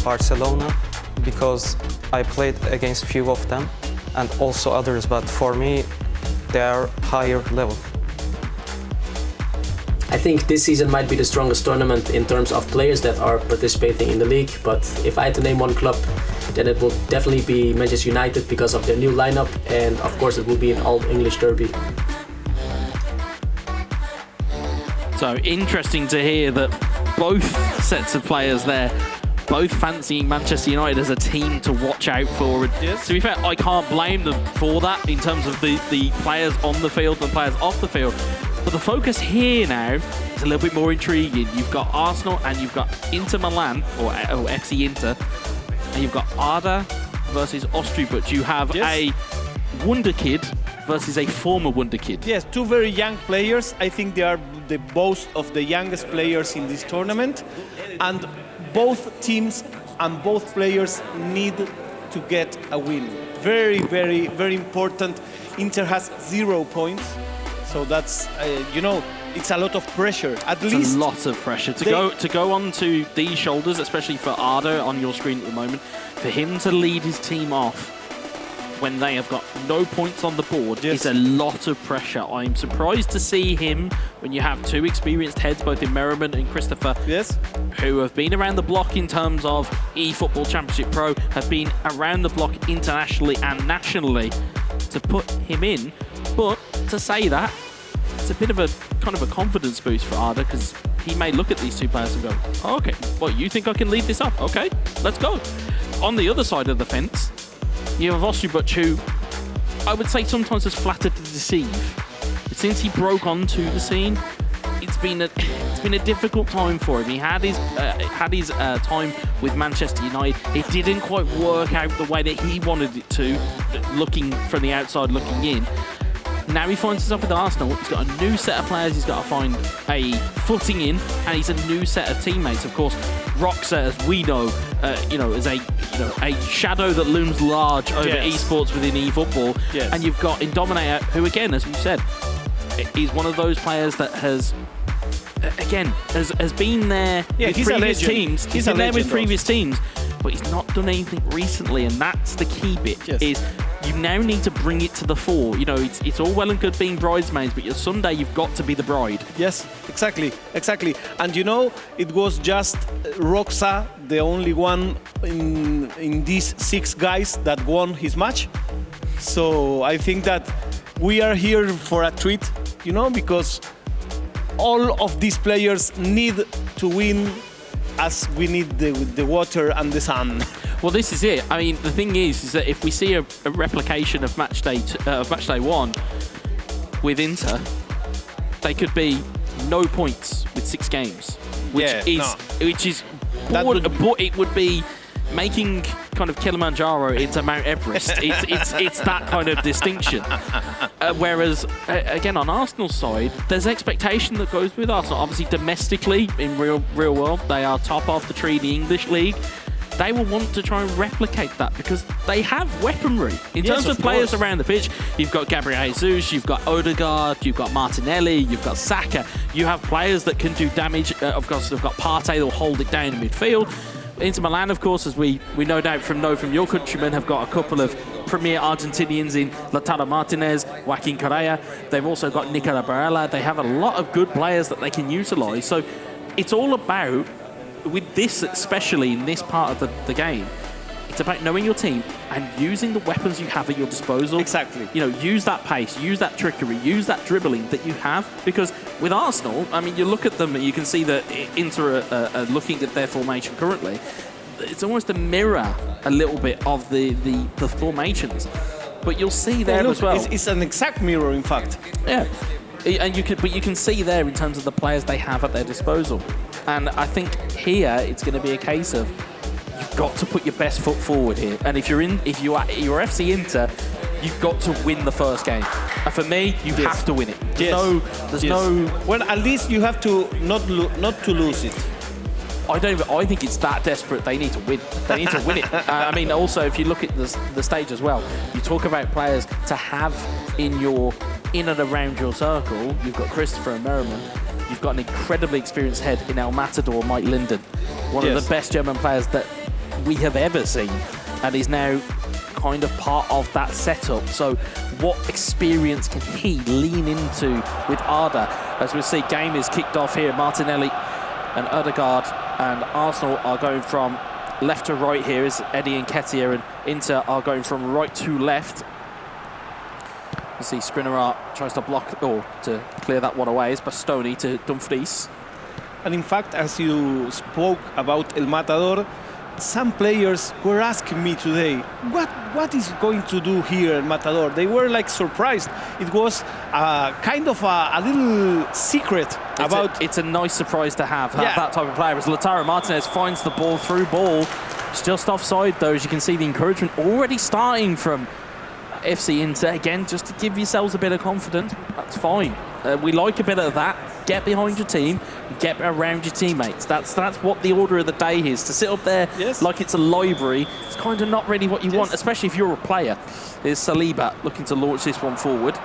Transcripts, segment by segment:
Barcelona because I played against few of them and also others, but for me, they are higher level. I think this season might be the strongest tournament in terms of players that are participating in the league, but if I had to name one club, then it will definitely be Manchester United because of their new lineup, and of course it will be an all-English derby. So interesting to hear that both sets of players there, both fancying Manchester United as a team to watch out for. Yes. To be fair, I can't blame them for that in terms of the players on the field and players off the field. But the focus here now is a little bit more intriguing. You've got Arsenal and you've got Inter Milan, or FC Inter, and you've got Arda versus Austria, but you have a wonder kid versus a former wonder kid. Yes, two very young players. I think they are the both of the youngest players in this tournament. And both teams and both players need to get a win. Very, very, very important. Inter has 0 points. So that's, you know, it's a lot of pressure. At least it's a lot of pressure to go onto these shoulders, especially for Arda on your screen at the moment. For him to lead his team off when they have got no points on the board is a lot of pressure. I'm surprised to see him when you have two experienced heads, both in Merriman and Christopher, who have been around the block in terms of eFootball Championship Pro, have been around the block internationally and nationally, to put him in. But to say that, it's a bit of a kind of a confidence boost for Arda, because he may look at these two players and go, oh, okay, well, you think I can lead this up? Okay, let's go. On the other side of the fence, you have Ostrubuc, who I would say sometimes has flattered to deceive. But since he broke onto the scene, it's been a difficult time for him. He had his time with Manchester United. It didn't quite work out the way that he wanted it to, looking from the outside, looking in. Now he finds himself with Arsenal. He's got a new set of players he's got to find a footing in, and he's a new set of teammates. Of course, Roxa, as we know, is a shadow that looms large over esports within eFootball. Yes. And you've got in Dominator, who again, as we said, is one of those players that has been there with previous teams. He's been there with previous teams, but he's not done anything recently, and that's the key bit. Is you now need to bring it to the fore. You know, it's all well and good being bridesmaids, but someday you've got to be the bride. Yes, exactly. And you know, it was just Roxa, the only one in these 6 guys that won his match. So I think that we are here for a treat, you know, because all of these players need to win as we need the water and the sun. Well, this is it. I mean, the thing is that if we see a replication of Matchday 1 with Inter, they could be no points with 6 games, it would be making kind of Kilimanjaro into Mount Everest. it's that kind of distinction. Whereas, again, on Arsenal's side, there's expectation that goes with Arsenal. Obviously, domestically, in real world, they are top of the tree in the English league. They will want to try and replicate that because they have weaponry. In terms of players around the pitch, you've got Gabriel Jesus, you've got Odegaard, you've got Martinelli, you've got Saka. You have players that can do damage. Of course, they've got Partey that will hold it down in midfield. Inter Milan, of course, as we no doubt know from your countrymen, have got a couple of premier Argentinians in Lautaro Martinez, Joaquin Correa. They've also got Nicola Barella. They have a lot of good players that they can utilise. So it's all about, with this, especially in this part of the game, it's about knowing your team and using the weapons you have at your disposal. Exactly. You know, use that pace, use that trickery, use that dribbling that you have. Because with Arsenal, I mean, you look at them and you can see that Inter are looking at their formation currently. It's almost a mirror a little bit of the formations. But you'll see there as well. It's an exact mirror, in fact. Yeah. And you can see there in terms of the players they have at their disposal. And I think here it's going to be a case of you've got to put your best foot forward here. And if you're FC Inter, you've got to win the first game. And for me, you have to win it. There's no. Well, at least you have to not to lose it. I think it's that desperate. They need to win. They need to win it. I mean, also, if you look at the stage as well, you talk about players to have in and around your circle. You've got Christopher and Merriman. You've got an incredibly experienced head in El Matador, Mike Linden, one of the best German players that we have ever seen, and is now kind of part of that setup. So what experience can he lean into with Arda? As we see, game is kicked off here. Martinelli and Odegaard and Arsenal are going from left to right here as Eddie and Nketiah, and Inter are going from right to left. You see Skriniar tries to block, or to clear that one away. It's Bastoni to Dumfries. And in fact, as you spoke about El Matador, some players were asking me today, what is going to do here El Matador? They were like surprised. It was kind of a little secret about... It's a nice surprise to have Yeah. that type of player. As Lautaro Martinez finds the ball through ball, just offside though, as you can see the encouragement already starting from FC Inter. Again, just to give yourselves a bit of confidence, that's fine. We like a bit of that. Get behind your team, get around your teammates. That's what the order of the day is. To sit up there like it's a library, it's kind of not really what you want, especially if you're a player. There's Saliba looking to launch this one forward.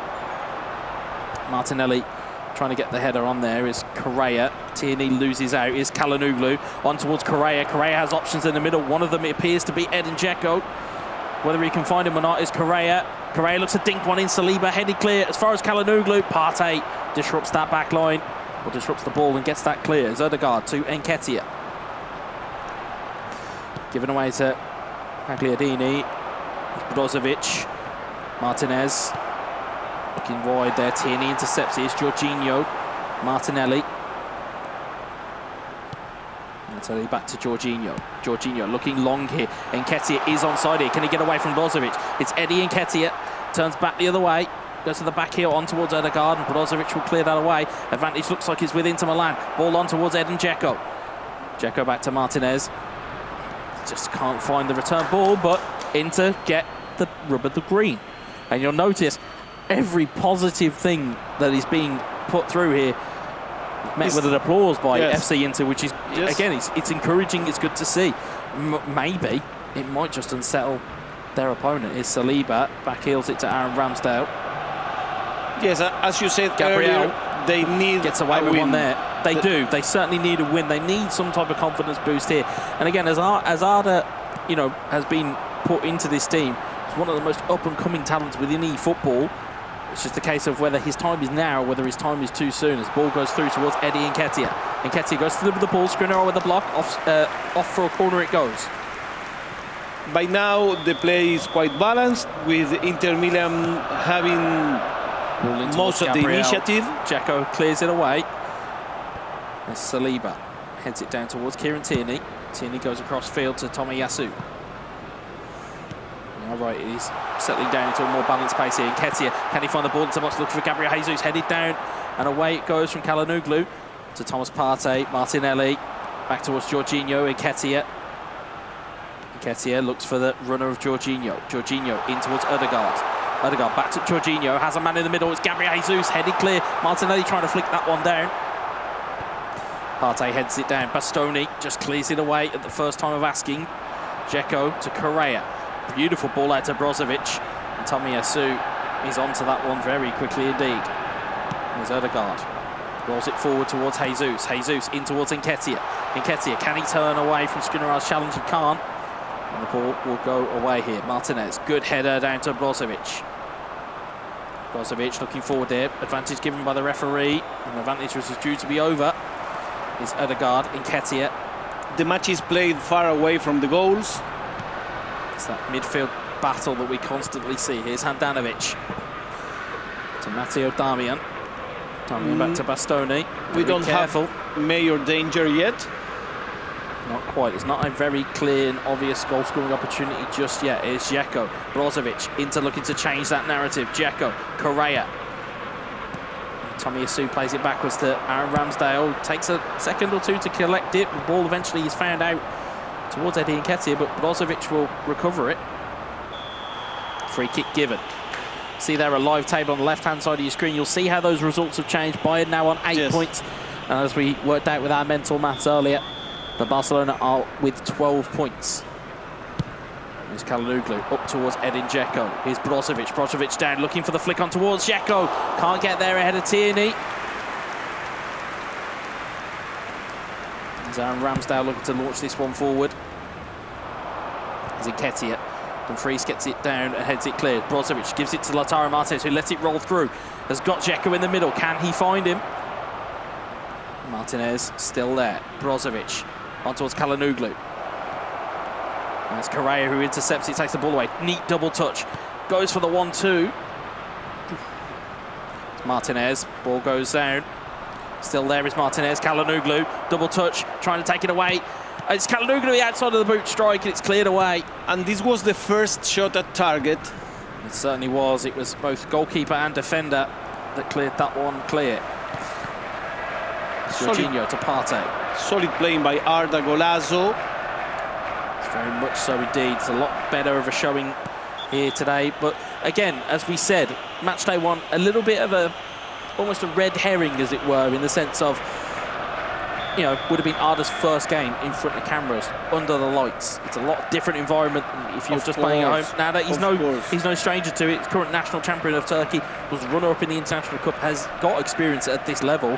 Martinelli trying to get the header on there is Correa. Tierney loses out. Is Calhanoglu on towards Correa. Correa has options in the middle. One of them it appears to be Edin Dzeko. Whether he can find him or not is Correa. Correa looks to dink one in. Saliba headed clear as far as Calhanoglu. Partey disrupts that back line, or disrupts the ball and gets that clear. As Odegaard to Nketiah. Given away to Pagliardini. Brozovic. Martinez. Looking wide there. Tierney intercepts it. It's Jorginho. Martinelli. Martinelli back to Jorginho. Jorginho looking long here. Nketiah is onside here. Can he get away from Brozovic? It's Eddie Nketiah. Turns back the other way. Goes to the back heel on towards Odegaard, and Brozovic will clear that away. Advantage looks like it's with Inter Milan. Ball on towards Edin Dzeko. Dzeko back to Martinez. Just can't find the return ball, but Inter get the rub of the green. And you'll notice every positive thing that is being put through here met with an applause by FC Inter, which is, again, it's encouraging, it's good to see. Maybe it might just unsettle their opponent. Is Saliba, back heels it to Aaron Ramsdale. Yes, as you said Gabriel earlier, they need gets away a with win. one there. They do. They certainly need a win. They need some type of confidence boost here. And again, as Arda, has been put into this team, he's one of the most up-and-coming talents within eFootball. It's just a case of whether his time is now or whether his time is too soon. As the ball goes through towards Eddie Nketiah. Nketiah goes to deliver the ball. Skriniar with the block. Off for a corner it goes. By now, the play is quite balanced, with Inter Milan having most of the initiative. Dzeko clears it away. As Saliba heads it down towards Kieran Tierney. Tierney goes across field to Tomiyasu. All right, he's settling down into a more balanced pace here. Nketiah, can he find the ball into the box? Looking for Gabriel Jesus, headed down, and away it goes from Calhanoglu to Thomas Partey. Martinelli back towards Jorginho. Nketiah looks for the runner of Jorginho. Jorginho in towards Odegaard. Odegaard back to Jorginho, has a man in the middle. It's Gabriel Jesus, headed clear. Martinelli trying to flick that one down. Partey heads it down. Bastoni just clears it away at the first time of asking. Dzeko to Correa. Beautiful ball out to Brozovic. And Tomiyasu is onto that one very quickly indeed. There's Odegaard. Rolls it forward towards Jesus. Jesus in towards Nketiah. Nketiah, can he turn away from Skriniar's challenge? He can't. And the ball will go away here. Martinez, good header down to Brozovic. Brozovic looking forward there. Advantage given by the referee. And the advantage was due to be over. Is Odegaard. Nketiah. The match is played far away from the goals. It's that midfield battle that we constantly see. Here's Handanovic to Matteo Darmian. Darmian back to Bastoni. We don't have major danger yet. Not quite. It's not a very clear and obvious goal-scoring opportunity just yet. It's Dzeko. Brozovic Inter looking to change that narrative. Dzeko, Correa. Tomiyasu plays it backwards to Aaron Ramsdale. Takes a second or two to collect it. The ball eventually is found out towards Eddie Nketiah, but Brozovic will recover it. Free kick given. See there a live table on the left-hand side of your screen. You'll see how those results have changed. Bayern now on 8 points. And as we worked out with our mental maths earlier, the Barcelona are with 12 points. Here's Calhanoglu up towards Edin Dzeko. Here's Brozovic. Brozovic down, looking for the flick on towards Dzeko. Can't get there ahead of Tierney. There's Aaron Ramsdale looking to launch this one forward. Finds Nketiah. Dumfries gets it down and heads it clear. Brozovic gives it to Lautaro Martinez, who lets it roll through. Has got Dzeko in the middle. Can he find him? Martinez still there. Brozovic on towards Kalanoglu. And it's Correa who intercepts it, takes the ball away. Neat double touch. Goes for the 1-2. Martinez, ball goes down. Still there is Martinez. Kalanoglu, double touch, trying to take it away. It's Kalanoglu the outside of the boot strike, and it's cleared away. And this was the first shot at target. It certainly was. It was both goalkeeper and defender that cleared that one clear. Jorginho to Partey. Solid playing by Arda Golazo. It's very much so indeed. It's a lot better of a showing here today. But again, as we said, Matchday one, a little bit of almost a red herring, as it were, in the sense of, you know, would have been Arda's first game in front of cameras, under the lights. It's a lot different environment than if you're just playing at home. Now that he's no stranger to it. He's current national champion of Turkey, was runner-up in the International Cup, has got experience at this level.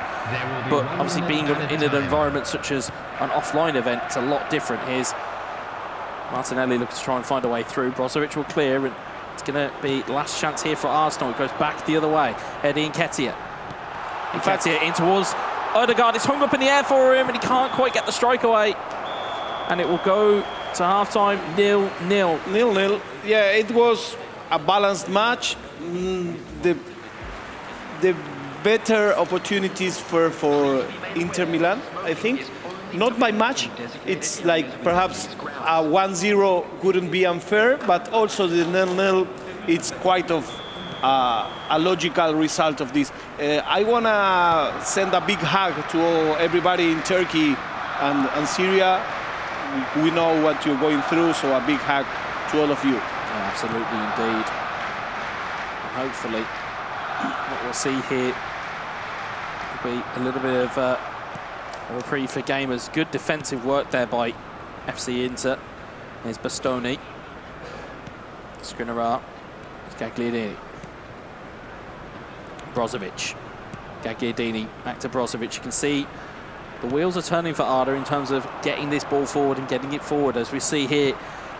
But obviously being in an environment such as an offline event, it's a lot different. Here's Martinelli looking to try and find a way through. Brozovic will clear, and it's going to be last chance here for Arsenal. It goes back the other way. Eddie Nketiah. Nketiah in towards Odegaard. It's hung up in the air for him, and he can't quite get the strike away. And it will go to half-time 0-0. 0-0. Yeah, it was a balanced match. The better opportunities for Inter Milan, I think. Not by much. It's like perhaps a 1-0 couldn't be unfair, but also the 0-0, it's quite of a logical result of this. I want to send a big hug to everybody in Turkey and Syria. We know what you're going through, so a big hug to all of you. Yeah, absolutely, indeed. And hopefully, what we'll see here will be a little bit of a reprieve for gamers. Good defensive work there by FC Inter. There's Bastoni. Skriniar. Gagliardini. Brozovic. Gagliardini back to Brozovic. You can see the wheels are turning for Arda in terms of getting this ball forward and getting it forward, as we see here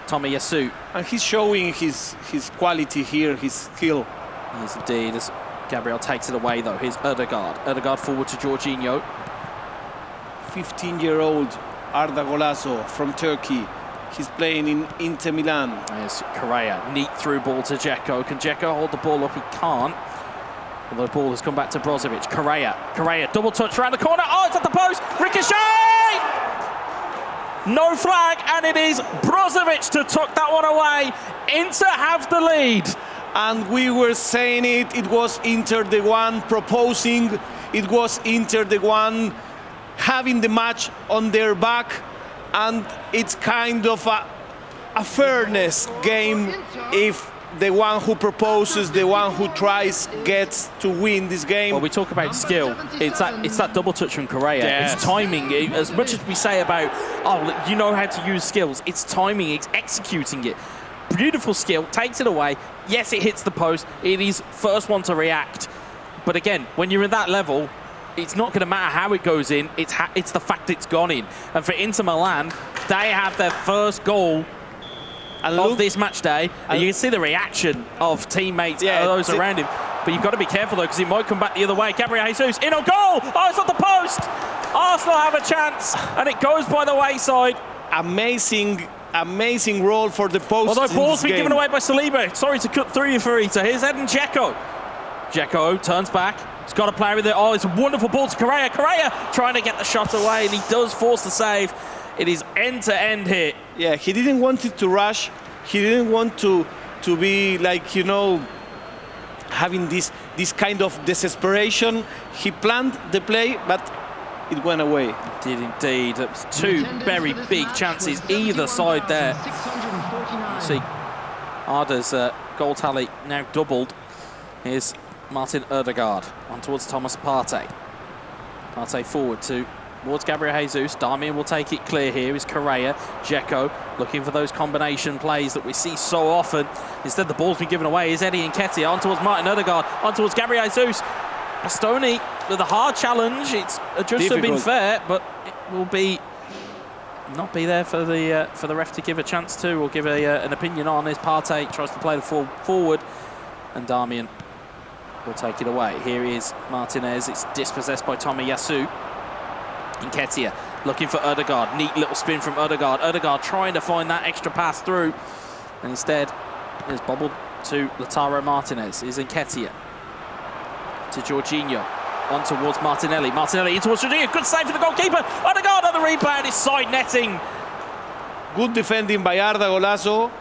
Tomiyasu. And he's showing his quality here, his skill. Yes, indeed, as Gabriel takes it away though. Here's Odegaard. Odegaard forward to Jorginho. 15-year-old Arda Golazo from Turkey. He's playing in Inter Milan. There's Correa. Neat through ball to Dzeko. Can Dzeko hold the ball up? He can't. Although the ball has come back to Brozovic. Correa, double touch around the corner. Oh, it's at the post. Ricochet! No flag, and it is Brozovic to tuck that one away. Inter have the lead. And we were saying it was Inter the one proposing. It was Inter the one having the match on their back. And it's kind of a fairness game if the one who proposes, the one who tries, gets to win this game. Well, we talk about skill. It's that double touch from Correa. Yes. It's timing. As much as we say about, oh, you know how to use skills, it's timing, it's executing it. Beautiful skill, takes it away. Yes, it hits the post. It is first one to react. But again, when you're at that level, it's not going to matter how it goes in. It's the fact it's gone in. And for Inter Milan, they have their first goal of this match day, and you can see the reaction of teammates, those around him. But you've got to be careful though, because he might come back the other way. Gabriel Jesus in on goal. Oh, it's at the post. Arsenal have a chance, and it goes by the wayside. Amazing role for the post. Although ball's been given away by Saliba. Sorry to cut through you, Farita. Here's Edin Dzeko. Dzeko turns back. He's got a player with it. Oh, it's a wonderful ball to Correa. Correa trying to get the shot away, and he does force the save. It is end-to-end here. Yeah, he didn't want it to rush. He didn't want to be like, you know, having this kind of desperation. He planned the play, but it went away. It did indeed. It was two very big chances either side there. You see Arda's goal tally now doubled. Here's Martin Odegaard on towards Thomas Partey. Partey forward towards Gabriel Jesus. Darmian will take it clear here. Is Correa. Dzeko looking for those combination plays that we see so often. Instead, the ball's been given away. Is Eddie Nketiah on towards Martin Odegaard, on towards Gabriel Jesus. Bastoni with a hard challenge. It's just been fair, but it will be not be there for the ref to give a chance to, or give an opinion on, as Partey tries to play the forward, and Damian will take it away. Here is Martinez. It's dispossessed by Tomiyasu. Nketiah looking for Ødegaard. Neat little spin from Ødegaard. Ødegaard trying to find that extra pass through, and instead is bobbled to Lautaro Martinez. Is Nketiah to Jorginho. On towards Martinelli. Martinelli in towards Jorginho. Good save for the goalkeeper. Ødegaard on the rebound. It's side netting. Good defending by Arda, golazo.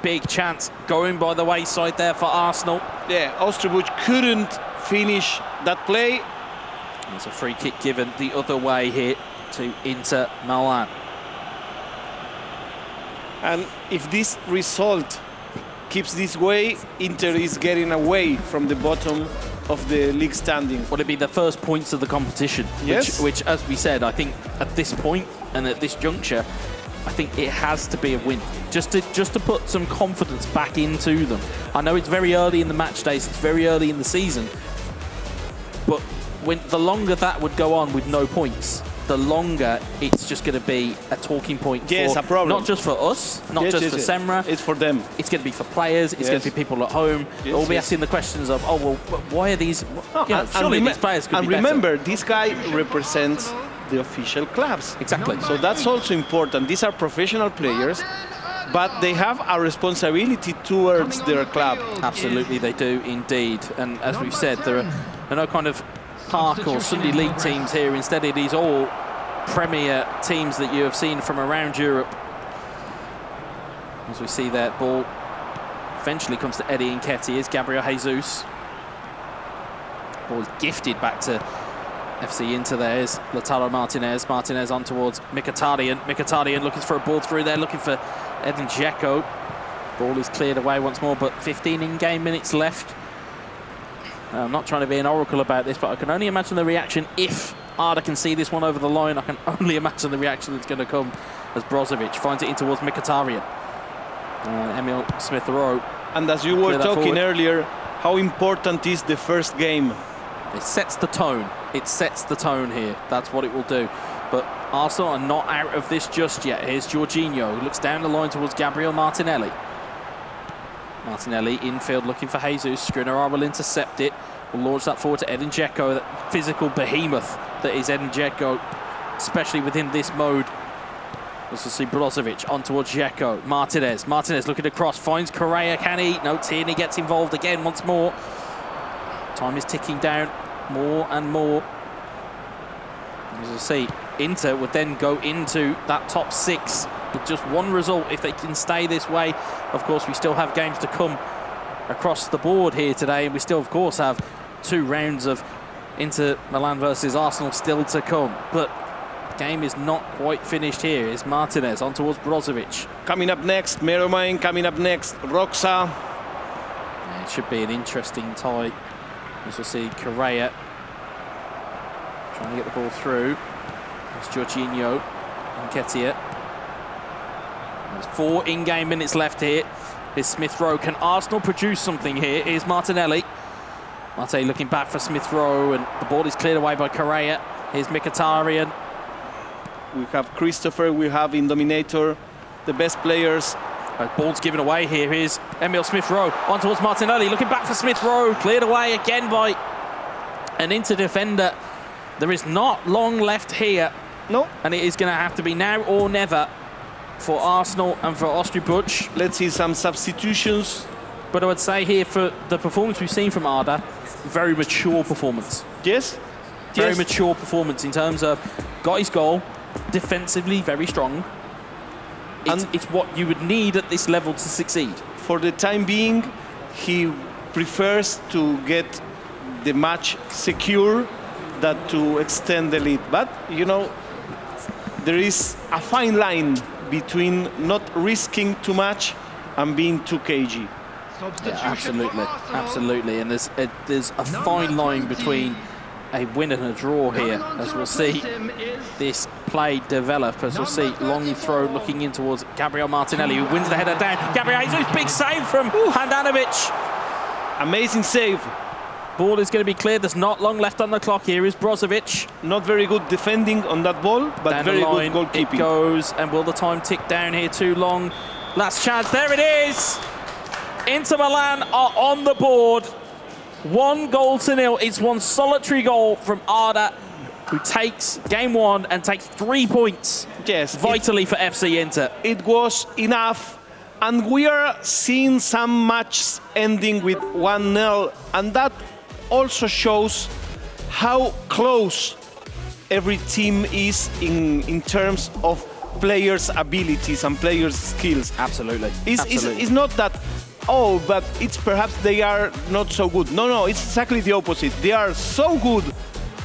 Big chance going by the wayside there for Arsenal. Yeah, Osterbuch couldn't finish that play. There's a free kick given the other way here to Inter Milan. And if this result keeps this way, Inter is getting away from the bottom of the league standing. Will it be the first points of the competition? Yes. Which, as we said, I think at this point and at this juncture, I think it has to be a win, just to put some confidence back into them. I know it's very early in the match days, it's very early in the season, but the longer that would go on with no points, the longer it's just going to be a talking point. Yes, for, a problem. Not just for us, not just for Semra. It's for them. It's going to be for players. It's going to be people at home. They'll be asking the questions of, oh well, why are these? Surely these players could be better. And remember, this guy represents the official clubs. Exactly. So that's also important. These are professional players, but they have a responsibility towards their club. Absolutely, they do indeed. And as we've said, there are no kind of Park or Sunday League teams here. Instead, it is all Premier teams that you have seen from around Europe. As we see that ball eventually comes to Eddie Nketiah. Is Gabriel Jesus. Ball is gifted back to FC Inter. There is Lautaro Martinez. Martinez on towards Mkhitaryan. Mkhitaryan looking for a ball through there, looking for Edin Dzeko. Ball is cleared away once more, but 15 in-game minutes left. I'm not trying to be an oracle about this, but I can only imagine the reaction if Arda can see this one over the line. I can only imagine the reaction that's going to come as Brozovic finds it in towards Mkhitaryan. Emil Smith-Rowe. And as you were talking earlier, how important is the first game? It sets the tone. It sets the tone here. That's what it will do. But Arsenal are not out of this just yet. Here's Jorginho, who looks down the line towards Gabriel Martinelli. Martinelli infield looking for Jesus. Skriniar will intercept it. Will launch that forward to Edin Dzeko, that physical behemoth that is Edin Dzeko, especially within this mode. Let's see Brozovic on towards Dzeko. Martinez looking across, finds Correa, can he? No, Tierney gets involved again once more. Time is ticking down more and more. As you see, Inter would then go into that top six with just one result if they can stay this way. Of course, we still have games to come across the board here today, and we still, of course, have 2 rounds of Inter Milan versus Arsenal still to come. But the game is not quite finished here. It's Martinez on towards Brozovic. Coming up next, Merriman. Coming up next, Roxa. Yeah, it should be an interesting tie. As we'll see, Correa trying to get the ball through. It's Jorginho and Nketiah. There's 4 in-game minutes left here. Here's Smith-Rowe. Can Arsenal produce something here? Here's Martinelli. Martinelli looking back for Smith-Rowe, and the ball is cleared away by Correa. Here's Mkhitaryan. We have Christopher, we have in Dominator, the best players. Ball's given away here. Here's Emil Smith-Rowe on towards Martinelli. Looking back for Smith-Rowe. Cleared away again by an Inter defender. There is not long left here. No. And it is going to have to be now or never for Arsenal and for Osterbuch. Let's see some substitutions. But I would say here, for the performance we've seen from Arda, very mature performance. Yes. Very mature performance in terms of got his goal, defensively very strong. It's what you would need at this level to succeed. For the time being, he prefers to get the match secure than to extend the lead. But, you know, there is a fine line between not risking too much and being too cagey. Yeah, absolutely. And there's a fine line between a win and a draw here, as we'll see this play develop. As we'll see, long throw looking in towards Gabriel Martinelli, who wins the header down. Gabriel Jesus, big save from Handanovic. Amazing save. Ball is going to be cleared. There's not long left on the clock. Here is Brozovic. Not very good defending on that ball, but Down very the line, good goalkeeping. it goes, and will the time tick down here too long? Last chance. There it is. Inter Milan are on the board. 1-0. It's one solitary goal from Arda, who takes game one and takes 3 points. Yes, Vitally for FC Inter. it was enough. And we are seeing some matches ending with 1-0, and that also shows how close every team is in terms of players' abilities and players' skills. Absolutely. It's not that, oh, but it's perhaps they are not so good. No, it's exactly the opposite. They are so good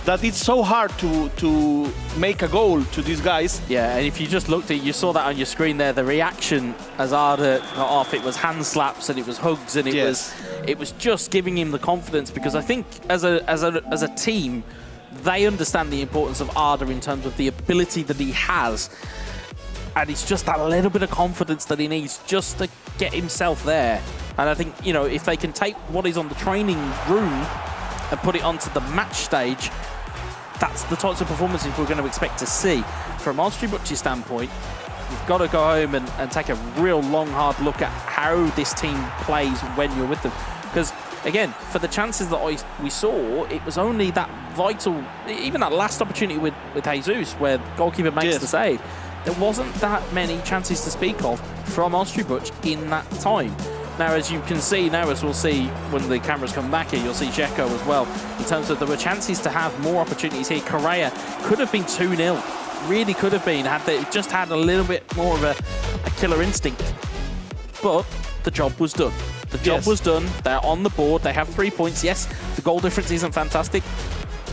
that it's so hard to make a goal to these guys. Yeah, and if you just looked at it, you saw that on your screen there, the reaction as Arda got off, it was hand slaps and it was hugs and it was just giving him the confidence, because I think as a team, they understand the importance of Arda in terms of the ability that he has. And it's just that little bit of confidence that he needs just to get himself there. And I think, you know, if they can take what is on the training room and put it onto the match stage, that's the types of performances we're going to expect to see. From Ostribucci's standpoint, you've got to go home and take a real long, hard look at how this team plays when you're with them. Because, again, for the chances that we saw, it was only that vital, even that last opportunity with Jesus, where the goalkeeper makes the save. There wasn't that many chances to speak of from Ostribuc in that time. Now, as you can see now, as we'll see when the cameras come back here, you'll see Dzeko as well. In terms of there were chances to have more opportunities here. Correa could have been 2-0. Really could have been, had they just had a little bit more of a killer instinct. But the job was done. The job was done. They're on the board. They have 3 points. Yes, the goal difference isn't fantastic,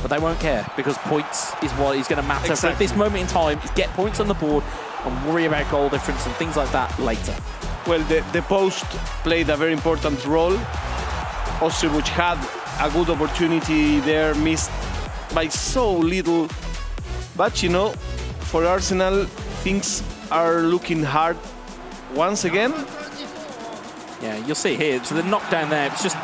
but they won't care, because points is what is going to matter. Exactly. At this moment in time, is get points on the board and worry about goal difference and things like that later. Well, the post played a very important role. Ostribuc had a good opportunity there, missed by so little. But, you know, for Arsenal, things are looking hard once again. Yeah, you'll see here. So the knockdown there, it's just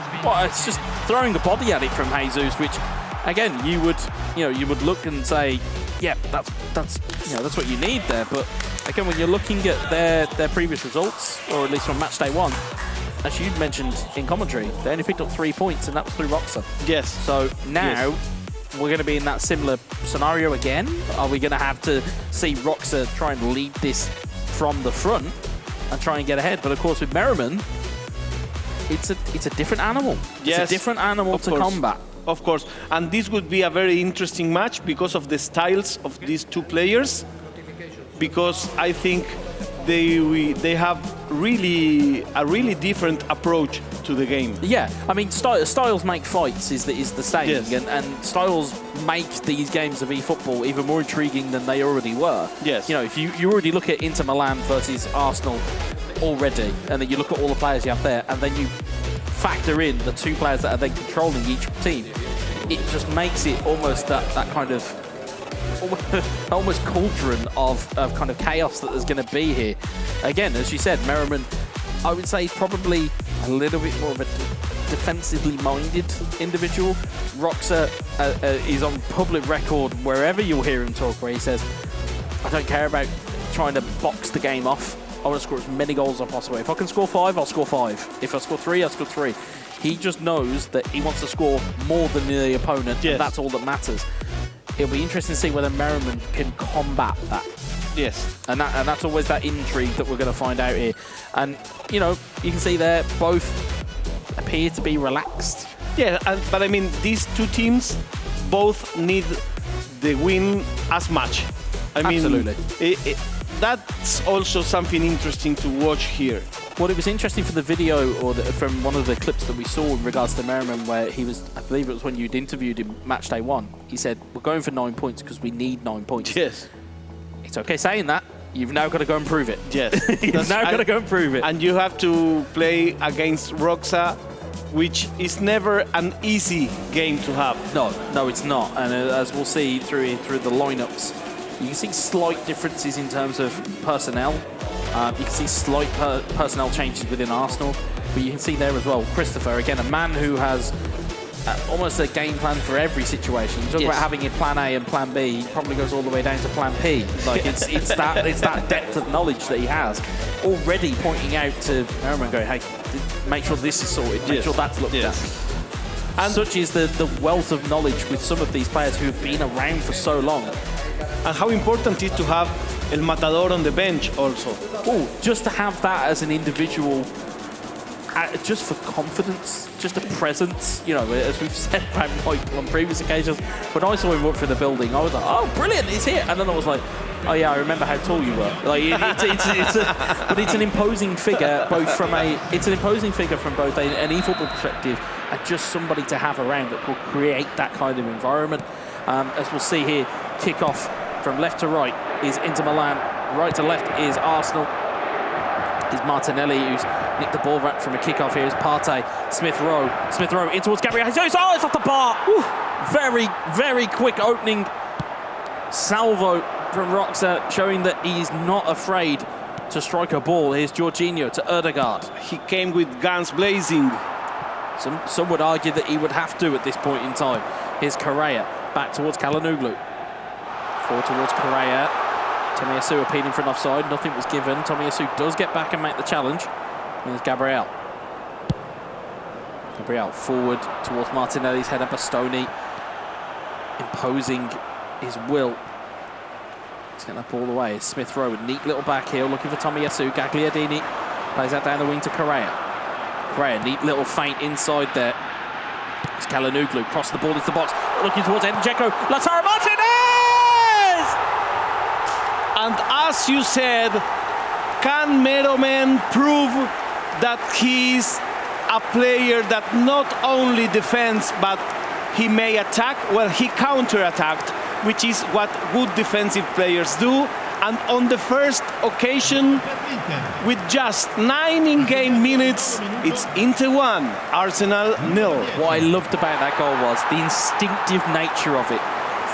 throwing a body at it from Jesus, which, again, you would look and say, yeah, that's what you need there. But again, when you're looking at their previous results, or at least from Matchday 1, as you mentioned in commentary, they only picked up 3 points, and that was through Roxa. Yes. So now we're going to be in that similar scenario again. Are we going to have to see Roxa try and lead this from the front and try and get ahead? But of course, with Merriman, it's a different animal. Yes, it's a different animal to combat. Of course, and this would be a very interesting match because of the styles of these two players. Because I think they have a really different approach to the game. Yeah, I mean, styles make fights is the saying, Yes. and styles make these games of eFootball even more intriguing than they already were. Yes. You know, if you already look at Inter Milan versus Arsenal already, and then you look at all the players you have there, and then you factor in the two players that are then controlling each team, it just makes it almost that kind of almost cauldron of kind of chaos that there's going to be here. Again, as you said, Merriman, I would say, probably a little bit more of a defensively minded individual. Roxa is on public record, wherever you'll hear him talk, where he says, I don't care about trying to box the game off. I want to score as many goals as possible. If I can score 5, I'll score 5. If I score 3, I'll score 3. He just knows that he wants to score more than the opponent, and that's all that matters. It'll be interesting to see whether Merriman can combat that. Yes. And that's always that intrigue that we're going to find out here. And, you know, you can see there, both appear to be relaxed. Yeah, but I mean, these two teams both need the win as much. Absolutely. That's also something interesting to watch here. Well, it was interesting for the video, or from one of the clips that we saw in regards to Merriman, where he was, I believe it was when you'd interviewed him Matchday 1, he said, we're going for 9 points because we need 9 points. Yes. It's okay saying that. You've now got to go and prove it. Yes. You've now got to go and prove it. And you have to play against Roxa, which is never an easy game to have. No, it's not. And as we'll see through the lineups, you can see slight differences in terms of personnel. You can see slight personnel changes within Arsenal, but you can see there as well, Christopher, again, a man who has almost a game plan for every situation. You talk about having your plan A and plan B, he probably goes all the way down to plan P. Like it's that depth of knowledge that he has, already pointing out to Merriman, going, hey, make sure this is sorted, make sure that's looked at. And such is the wealth of knowledge with some of these players who have been around for so long. And how important it is to have El Matador on the bench also. Oh, just to have that as an individual, just for confidence, just a presence, you know, as we've said on previous occasions. When I saw him walk through the building, I was like, oh, brilliant, he's here. And then I was like, oh yeah, I remember how tall you were. Like, but it's an imposing figure, it's an imposing figure from both an eFootball perspective and just somebody to have around that will create that kind of environment. As we'll see here, kick-off from left to right is Inter Milan, right to left is Arsenal. Is Martinelli, who's nicked the ball back from a kick-off. Here is Partey, Smith Rowe in towards Gabriel Jesus. Oh, it's off the bar. Whew. Very, very quick opening salvo from Roxa, showing that he's not afraid to strike a ball. Here's Jorginho to Ødegaard. He came with guns blazing. Some would argue that he would have to at this point in time. Here's Correa, back towards Çalhanoğlu. Forward towards Correa. Tomiyasu appealing for an offside. Nothing was given. Tomiyasu does get back and make the challenge. There's Gabriel. Gabriel forward towards Martinelli's header. Bastoni imposing his will. He's getting that ball away. Smith Rowe, neat little back heel, looking for Tomiyasu. Gagliardini plays that down the wing to Correa. Correa, neat little feint inside there. It's Çalhanoğlu, cross the ball into the box, looking towards Dzeko. Lautaro Martinez! And as you said, can Merriman prove that he's a player that not only defends, but he may attack? Well, he counter-attacked, which is what good defensive players do. And on the first occasion, with just 9 in-game minutes, it's Inter 1, Arsenal 0. What I loved about that goal was the instinctive nature of it.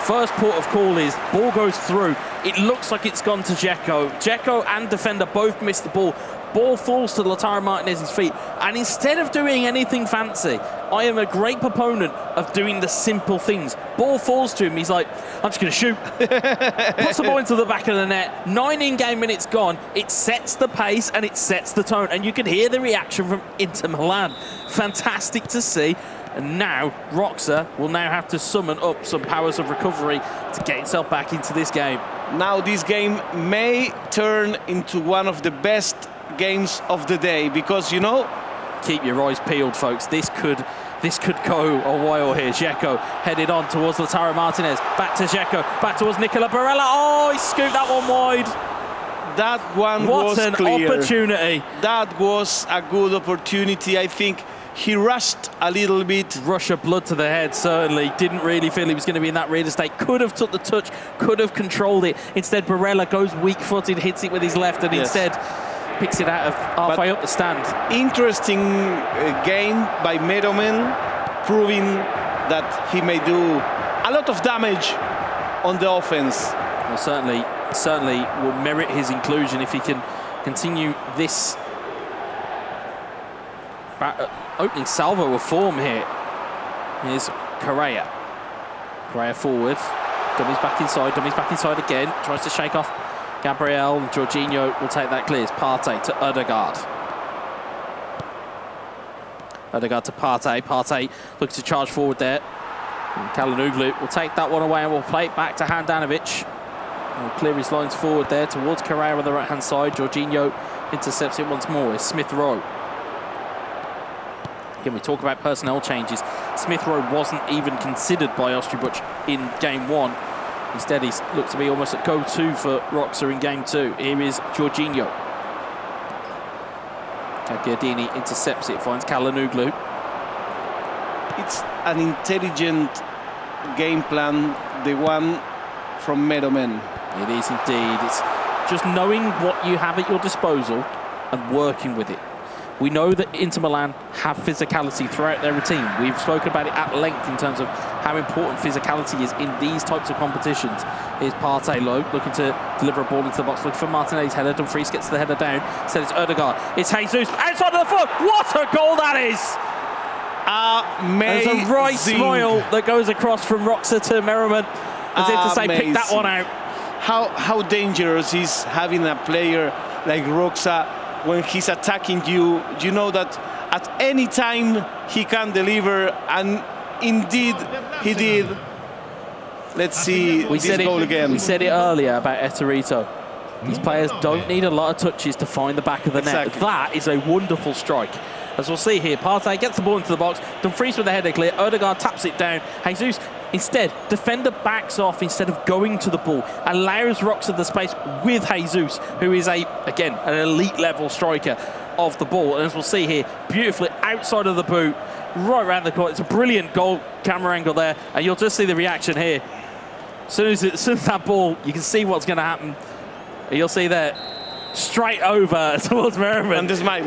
First port of call is, ball goes through. It looks like it's gone to Dzeko. Dzeko and defender both missed the ball. Ball falls to Lautaro Martinez's feet. And instead of doing anything fancy, I am a great proponent of doing the simple things. Ball falls to him. He's like, I'm just going to shoot. Puts the ball into the back of the net. 9 in-game minutes gone. It sets the pace and it sets the tone. And you can hear the reaction from Inter Milan. Fantastic to see. And now, Roxa will now have to summon up some powers of recovery to get himself back into this game. Now this game may turn into one of the best games of the day, because, you know... Keep your eyes peeled, folks. This could go a while here. Dzeko headed on towards Lautaro Martinez. Back to Dzeko. Back towards Nicola Barella. Oh, he scooped that one wide. That one was clear. What an opportunity. That was a good opportunity. I think he rushed a little bit. Rush of blood to the head, certainly. Didn't really feel he was going to be in that real estate. Could have took the touch, could have controlled it. Instead, Barella goes weak-footed, hits it with his left, and instead picks it out of halfway up the stand. Interesting game by Merriman, proving that he may do a lot of damage on the offense. Well, certainly will merit his inclusion if he can continue this opening salvo of form here. Here's Correa. Correa forward. Dummy's back inside again. Tries to shake off Gabriel, and Jorginho will take that clear. Partey to Ødegaard. Ødegaard to Partey. Partey looks to charge forward there. And Çalhanoğlu will take that one away and will play it back to Handanovic. He'll clear his lines forward there towards Correa on the right-hand side. Jorginho intercepts it once more. It's Smith Rowe. Again, we talk about personnel changes. Smith Rowe wasn't even considered by Osterbuch in game 1. Instead, he looked to be almost a go-to for Roxa in game 2. Here is Jorginho. Gagliardini intercepts it, finds Çalhanoğlu. It's an intelligent game plan, the one from Merriman. It is indeed. It's just knowing what you have at your disposal and working with it. We know that Inter Milan have physicality throughout their routine. We've spoken about it at length in terms of how important physicality is in these types of competitions. Here's Partey low, looking to deliver a ball into the box, looking for Martinelli's header. Dumfries gets the header down. Instead it's Ødegaard. It's Jesus outside of the foot. What a goal that is! Amazing. There's a right smile that goes across from Roxa to Merriman, as if to say, pick that one out. How dangerous is having a player like Roxa when he's attacking you? You know that at any time he can deliver, and indeed he did. Let's see this goal again. We said it earlier about Eterito. These players don't need a lot of touches to find the back of the net. That is a wonderful strike. As we'll see here, Partey gets the ball into the box, Dumfries with the header clear, Odegaard taps it down, Jesus instead, defender backs off instead of going to the ball, allows Roxa the space with Jesus, who is, again, an elite level striker of the ball. And as we'll see here, beautifully outside of the boot, right around the court. It's a brilliant goal camera angle there, and you'll just see the reaction here. As soon as that ball, you can see what's going to happen. You'll see there, straight over towards Merriman. And this is mine.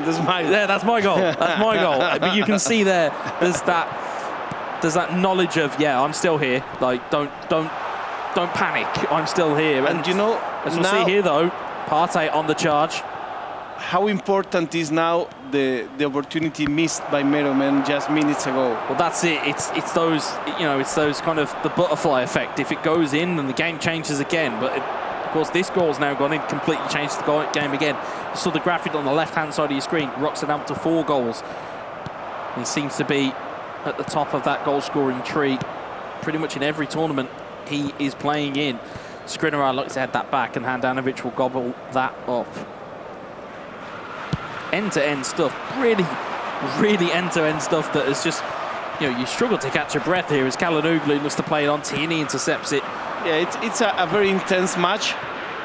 Yeah, that's my goal. That's my goal. But you can see there's that knowledge of, yeah, I'm still here. Like, don't panic. I'm still here. And you know, as we'll see here though, Partey on the charge. How important is now the opportunity missed by Merriman just minutes ago? Well, that's it. It's those, you know, it's those kind of the butterfly effect. If it goes in, then the game changes again. But of course, this goal's now gone in, completely changed the game again. You saw the graphic on the left-hand side of your screen. Roxa up to 4 goals. He seems to be at the top of that goal-scoring tree pretty much in every tournament he is playing in. Skriniar looks to head that back, and Handanovic will gobble that up. End-to-end stuff, really end-to-end stuff that is just, you know, you struggle to catch your breath here as Kalanoglu looks to play it on. Tierney intercepts it. Yeah, it's a very intense match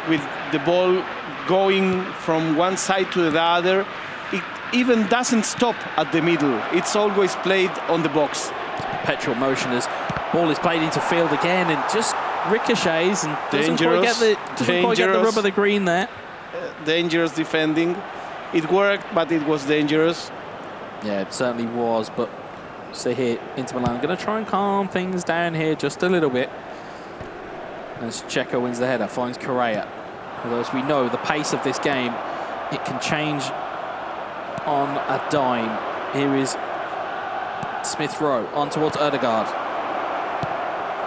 with the ball going from one side to the other. It even doesn't stop at the middle. It's always played on the box. Perpetual motion as ball is played into field again and just ricochets and doesn't quite get the rub of the green there. Dangerous defending. It worked, but it was dangerous. Yeah, it certainly was, but see here, Inter Milan going to try and calm things down here just a little bit. As Checo wins the header, finds Correa. Although, as we know, the pace of this game, it can change on a dime. Here is Smith Rowe on towards Odegaard.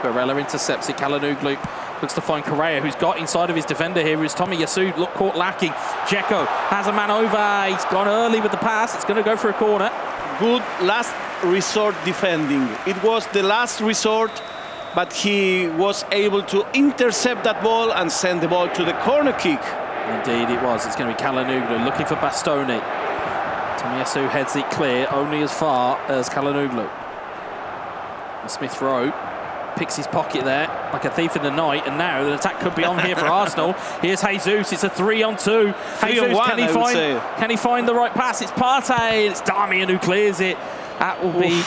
Barella intercepts it. Kalanoglu looks to find Correa, who's got inside of his defender here. Is Tommy Yasu caught lacking. Dzeko has a man over. He's gone early with the pass. It's going to go for a corner. Good last resort defending. It was the last resort, but he was able to intercept that ball and send the ball to the corner kick. Indeed it was. It's going to be Kalanoglu looking for Bastoni. Tomiyasu heads it clear, only as far as Kalanoglu. And Smith Rowe picks his pocket there like a thief in the night, and now the attack could be on here for Arsenal. Here's Jesus. It's a 3-on-2. Jesus, can he find the right pass? It's Partey. It's Damian who clears it. That will be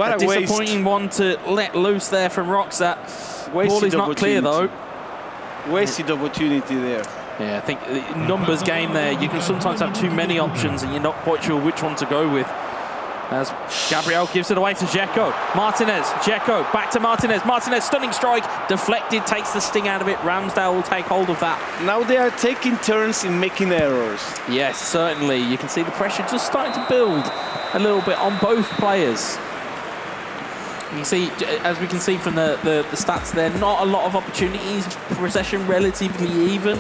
a disappointing one to let loose there from Roxa. Ball is not clear though. Wasted opportunity there. Yeah, I think the numbers game there, you can sometimes have too many options and you're not quite sure which one to go with. As Gabriel gives it away to Dzeko. Martinez, Dzeko, back to Martinez. Martinez, stunning strike, deflected, takes the sting out of it. Ramsdale will take hold of that. Now they are taking turns in making errors. Yes, certainly. You can see the pressure just starting to build a little bit on both players. You see, as we can see from the stats there, not a lot of opportunities, possession relatively even.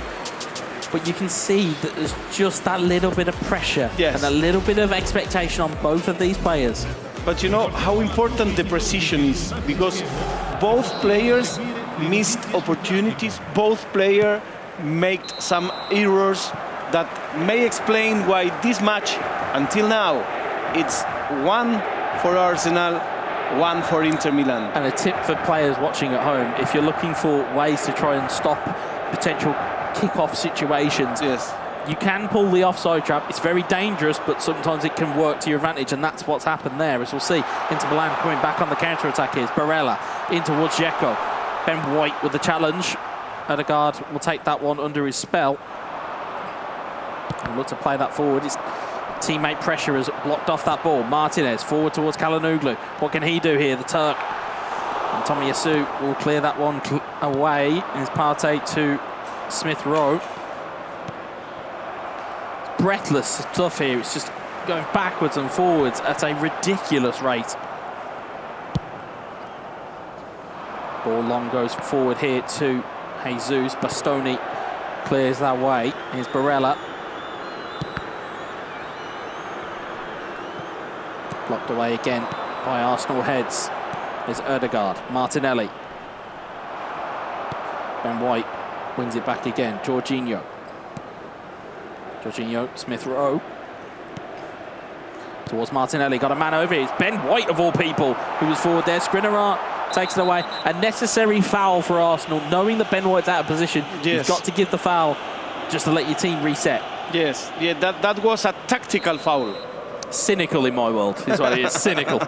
But you can see that there's just that little bit of pressure and a little bit of expectation on both of these players. But you know how important the precision is, because both players missed opportunities, both players made some errors that may explain why this match, until now, it's 1 for Arsenal, 1 for Inter Milan. And a tip for players watching at home, if you're looking for ways to try and stop potential kick-off situations, you can pull the offside trap. It's very dangerous, but sometimes it can work to your advantage, and that's what's happened there. As we'll see, Inter Milan coming back on the counter-attack here. Barella in towards Dzeko. Ben White with the challenge. Odegaard will take that one under his spell. And look to play that forward. His teammate pressure has blocked off that ball. Martinez forward towards Kalanoglu. What can he do here, the Turk? And Tommy Yasu will clear that one away. It's Partey to Smith Rowe. Breathless stuff here. It's just going backwards and forwards at a ridiculous rate. Ball long goes forward here to Jesus. Bastoni clears that way. Here's Barella. Blocked away again by Arsenal heads. Here's Erdegaard. Martinelli. Ben White wins it back again. Jorginho. Smith Rowe. Towards Martinelli. Got a man over here. It's Ben White, of all people, who was forward there. Skriniar takes it away. A necessary foul for Arsenal. Knowing that Ben White's out of position, you've got to give the foul just to let your team reset. Yes, yeah, that was a tactical foul. Cynical in my world is what it is. Cynical.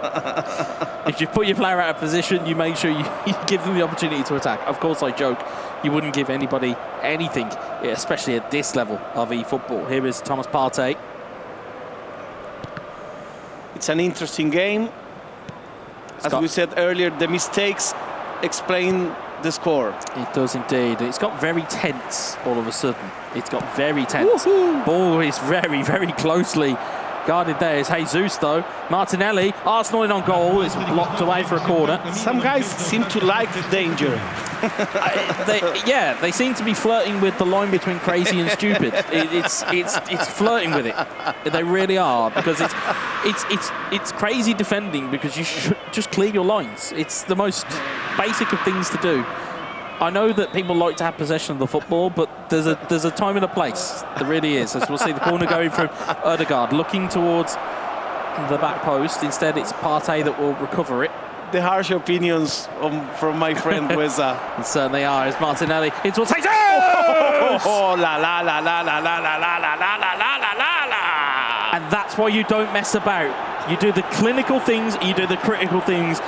If you put your player out of position, you make sure you give them the opportunity to attack. Of course, I joke. You wouldn't give anybody anything, especially at this level of eFootball. Here is Thomas Partey. It's an interesting game. As we said earlier, the mistakes explain the score. It does indeed. It's got very tense all of a sudden. It's got very tense. Ball is very, very closely guarded there. Is Jesus though. Martinelli, Arsenal in on goal. It's blocked away for a corner. Some guys seem to like danger. They seem to be flirting with the line between crazy and stupid. It's flirting with it. They really are, because it's crazy defending because you should just clear your lines. It's the most basic of things to do. I know that people like to have possession of the football, but there's a time and a place. There really is. As we'll see the corner going from Erdegaard, looking towards the back post. Instead, it's Partey that will recover it. The harsh opinions from my friend Weza. It certainly are. It's Martinelli. It's what takes. Oh, la la la la la la la la la la la la la la. And that's why you don't mess about. You do the clinical things. You do the critical things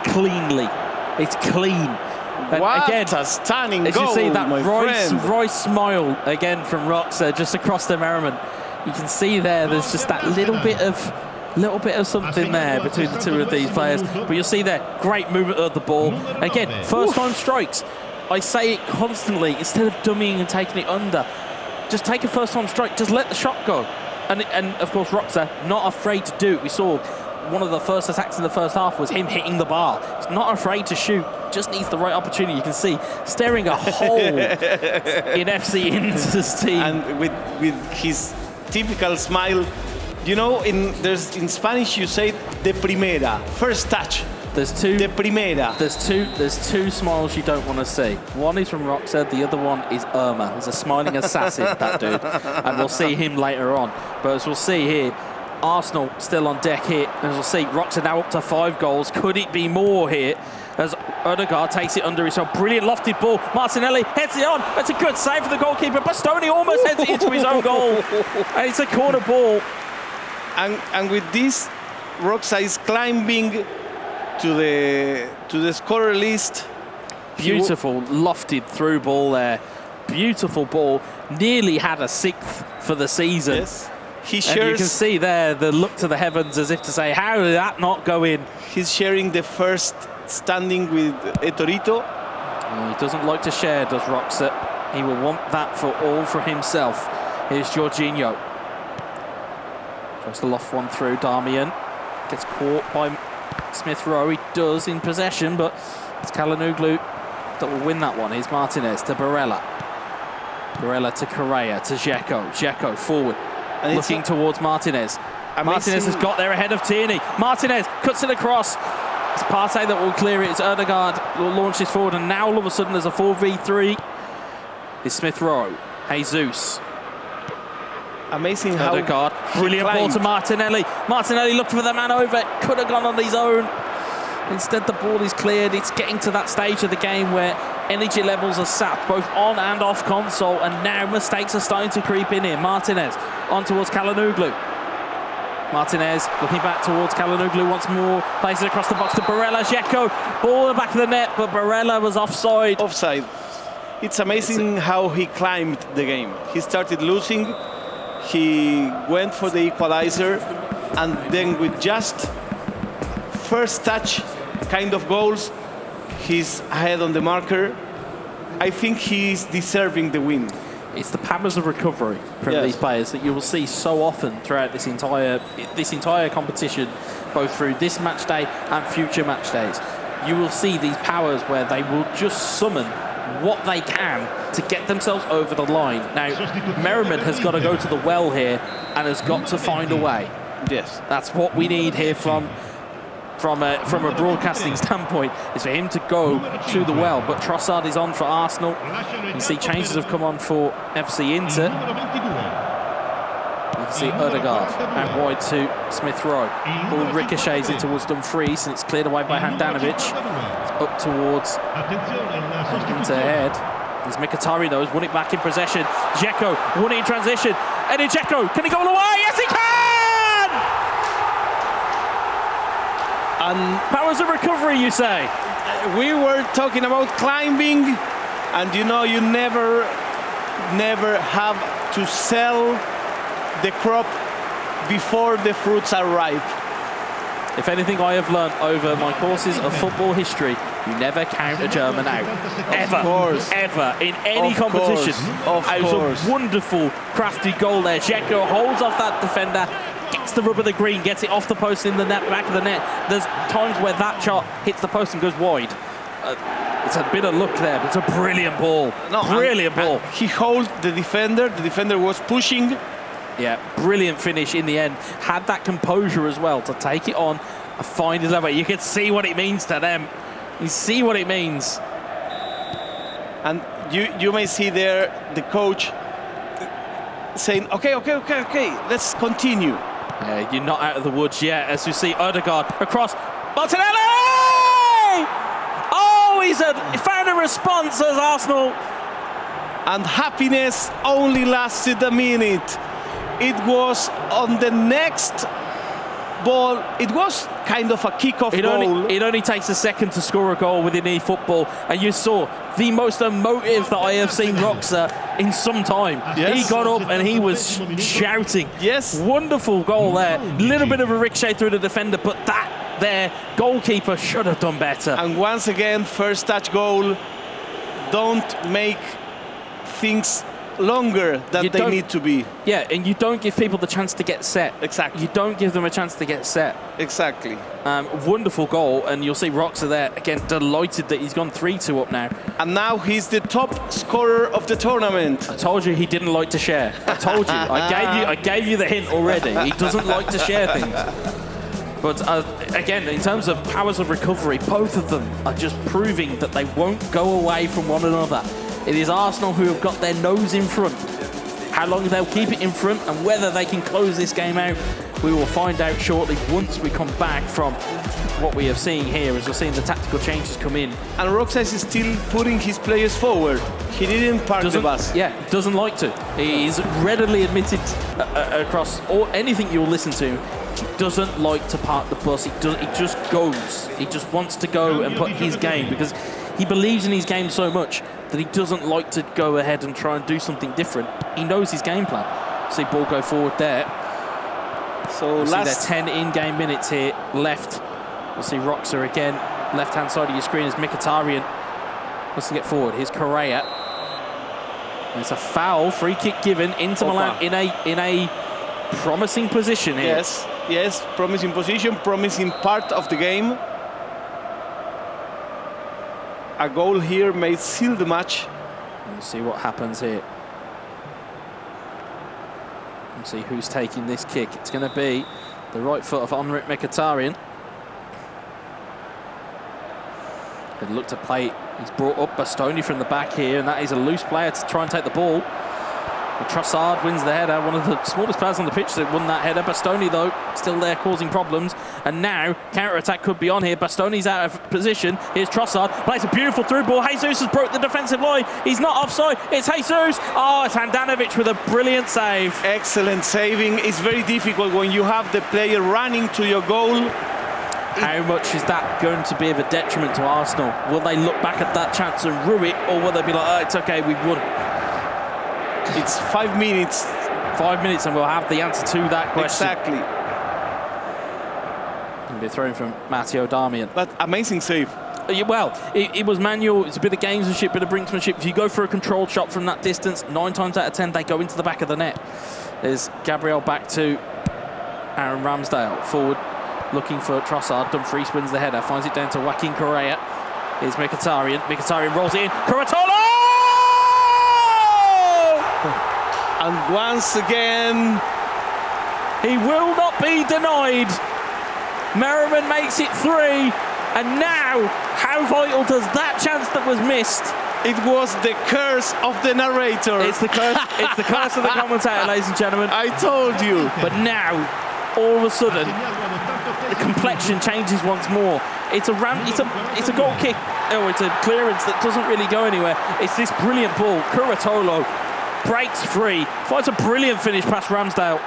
cleanly. It's clean. And what again, a stunning as goal, you see that my friend. Royce smile again from Roxa just across the Merriman. You can see there's just that little bit of something there between the two of these players. But you'll see there, great movement of the ball. Again, first time strikes. I say it constantly, instead of dummying and taking it under, just take a first time strike, just let the shot go. And of course Roxa, not afraid to do it. We saw one of the first attacks in the first half was him hitting the bar. He's not afraid to shoot, just needs the right opportunity. You can see staring a hole in FC Inter's team. And with his typical smile, you know, in Spanish you say de primera, first touch. There's two. De primera. There's two smiles you don't want to see. One is from Roxa, the other one is Irma. He's a smiling assassin, that dude. And we'll see him later on. But as we'll see here, Arsenal still on deck here. As we'll see, Roxa now up to 5 goals. Could it be more here? As Erdegaard takes it under himself. Brilliant lofted ball. Martinelli heads it on. That's a good save for the goalkeeper. Bastoni almost heads it into his own goal. And it's a corner ball. And with this, Roxa is climbing to the scorer list. Beautiful lofted through ball there. Beautiful ball. Nearly had a 6th for the season. Yes. He shares, and you can see there the look to the heavens as if to say, how did that not go in? He's sharing the first standing with Etorito. Oh, he doesn't like to share, does Roxa. He will want that for all for himself. Here's Jorginho. Tries to loft one through. Damian gets caught by Smith Rowe. He does in possession, but it's Calhanoglu that will win that one. Here's Martinez to Barella. Barella to Correa to Dzeko. Dzeko forward. And looking towards Martinez. Martinez has got there ahead of Tierney. Martinez cuts it across. It's Partey that will clear it. It's Erdegaard will launch this forward. And now all of a sudden there's a 4v3. It's Smith Rowe. Jesus. Amazing how Erdegaard. Brilliant ball to Martinelli. Martinelli looking for the man over. Could have gone on his own. Instead the ball is cleared. It's getting to that stage of the game where energy levels are sapped both on and off console, and now mistakes are starting to creep in here. Martinez on towards Calhanoglu. Martinez looking back towards Calhanoglu once more, places it across the box to Barella. Dzeko, ball in the back of the net, but Barella was offside. Offside. It's amazing how he climbed the game. He started losing, he went for the equalizer, and then with just first touch kind of goals, he's ahead on the marker. I think he's deserving the win. It's the powers of recovery from these players that you will see so often throughout this entire competition, both through this match day and future match days. You will see these powers where they will just summon what they can to get themselves over the line. Now, Merriman has got to go to the well here and has got to find a way. Yes. That's what we need here from a broadcasting standpoint, is for him to go to the well. But Trossard is on for Arsenal. You see changes have come on for FC Inter. You can see Odegaard out wide to Smith Rowe. Ball ricochets in towards Dumfries, and it's cleared away by Handanovic. It's up towards Inter head. There's Mkhitaryan though, has won it back in possession. Dzeko won it in transition. Eddie Dzeko, can he go all the way? Yes, he can! And powers of recovery, you say? We were talking about climbing, and you know, you never have to sell the crop before the fruits are ripe. If anything I have learned over my courses of football history, you never count a German out. Ever. Ever. In any competition. It was a wonderful, crafty goal there. Dzeko holds off that defender, gets the rub of the green, gets it off the post in the net, back of the net. There's times where that shot hits the post and goes wide. It's a bit of luck there, but it's a brilliant ball. Brilliant ball. He holds the defender was pushing. Yeah, brilliant finish in the end. Had that composure as well to take it on and find his level. You can see what it means to them. You see what it means. And you may see there the coach saying, okay, let's continue. Yeah, you're not out of the woods yet, as you see Odegaard across. Martinelli! Oh, he found a response as Arsenal. And happiness only lasted a minute. It was on the next ball. It was kind of a kickoff goal. It only takes a second to score a goal within eFootball, and you saw the most emotive that I have seen Roxa in some time. Yes. He got up and he was shouting. Yes. Wonderful goal there. Little bit of a ricochet through the defender, but that their goalkeeper should have done better. And once again, first touch goal. Don't make things longer than they need to be. Yeah, and you don't give people the chance to get set. Exactly. You don't give them a chance to get set. Exactly. Wonderful goal, and you'll see Roxa there, again, delighted that he's gone 3-2 up now. And now he's the top scorer of the tournament. I told you he didn't like to share. I told you. I gave you the hint already. He doesn't like to share things. But again, in terms of powers of recovery, both of them are just proving that they won't go away from one another. It is Arsenal who have got their nose in front. How long they'll keep it in front and whether they can close this game out, we will find out shortly once we come back from what we have seen here, as we're seeing the tactical changes come in. And Roxa is still putting his players forward. He didn't park the bus. Yeah, doesn't like to. He's readily admitted across anything you'll listen to. He doesn't like to park the bus. He just goes. He just wants to go and put his game, because he believes in his game so much that he doesn't like to go ahead and try and do something different. He knows his game plan. See ball go forward there. So we'll see there 10 in-game minutes here left. We'll see Roxa again. Left-hand side of your screen is Mkhitaryan. Wants to get forward. Here's Correa. And it's a foul. Free kick given into Milan in a promising position here. Yes, promising position, promising part of the game. A goal here may seal the match. We'll see what happens here. We'll see who's taking this kick. It's going to be the right foot of Henrik Mkhitaryan. They look to play. He's brought up Bastoni from the back here, and that is a loose player to try and take the ball. But Trossard wins the header, one of the smallest players on the pitch that won that header. Bastoni, though, still there causing problems. And now, counter-attack could be on here. Bastoni's out of position. Here's Trossard, plays a beautiful through ball. Jesus has broke the defensive line. He's not offside. It's Jesus. Oh, it's Handanovic with a brilliant save. Excellent saving. It's very difficult when you have the player running to your goal. How much is that going to be of a detriment to Arsenal? Will they look back at that chance and rue it, or will they be like, oh, it's okay, we won? It's 5 minutes. 5 minutes and we'll have the answer to that question. Exactly. It'll be thrown from Matteo Darmian. But amazing save. Well, it was manual. It's a bit of gamesmanship, bit of brinksmanship. If you go for a controlled shot from that distance, 9 times out of 10 they go into the back of the net. There's Gabriel back to Aaron Ramsdale. Forward, looking for Trossard. Dumfries wins the header. Finds it down to Joaquin Correa. Here's Mkhitaryan. Mkhitaryan rolls it in. Curatolo! And once again, he will not be denied. Merriman makes it 3. And now, how vital does that chance that was missed? it was the curse of the narrator. It's the curse. It's the curse of the commentator, ladies and gentlemen. I told you. But now, all of a sudden, the complexion changes once more. It's a goal kick. Oh, it's a clearance that doesn't really go anywhere. It's this brilliant ball. Curatolo breaks free. Finds a brilliant finish past Ramsdale.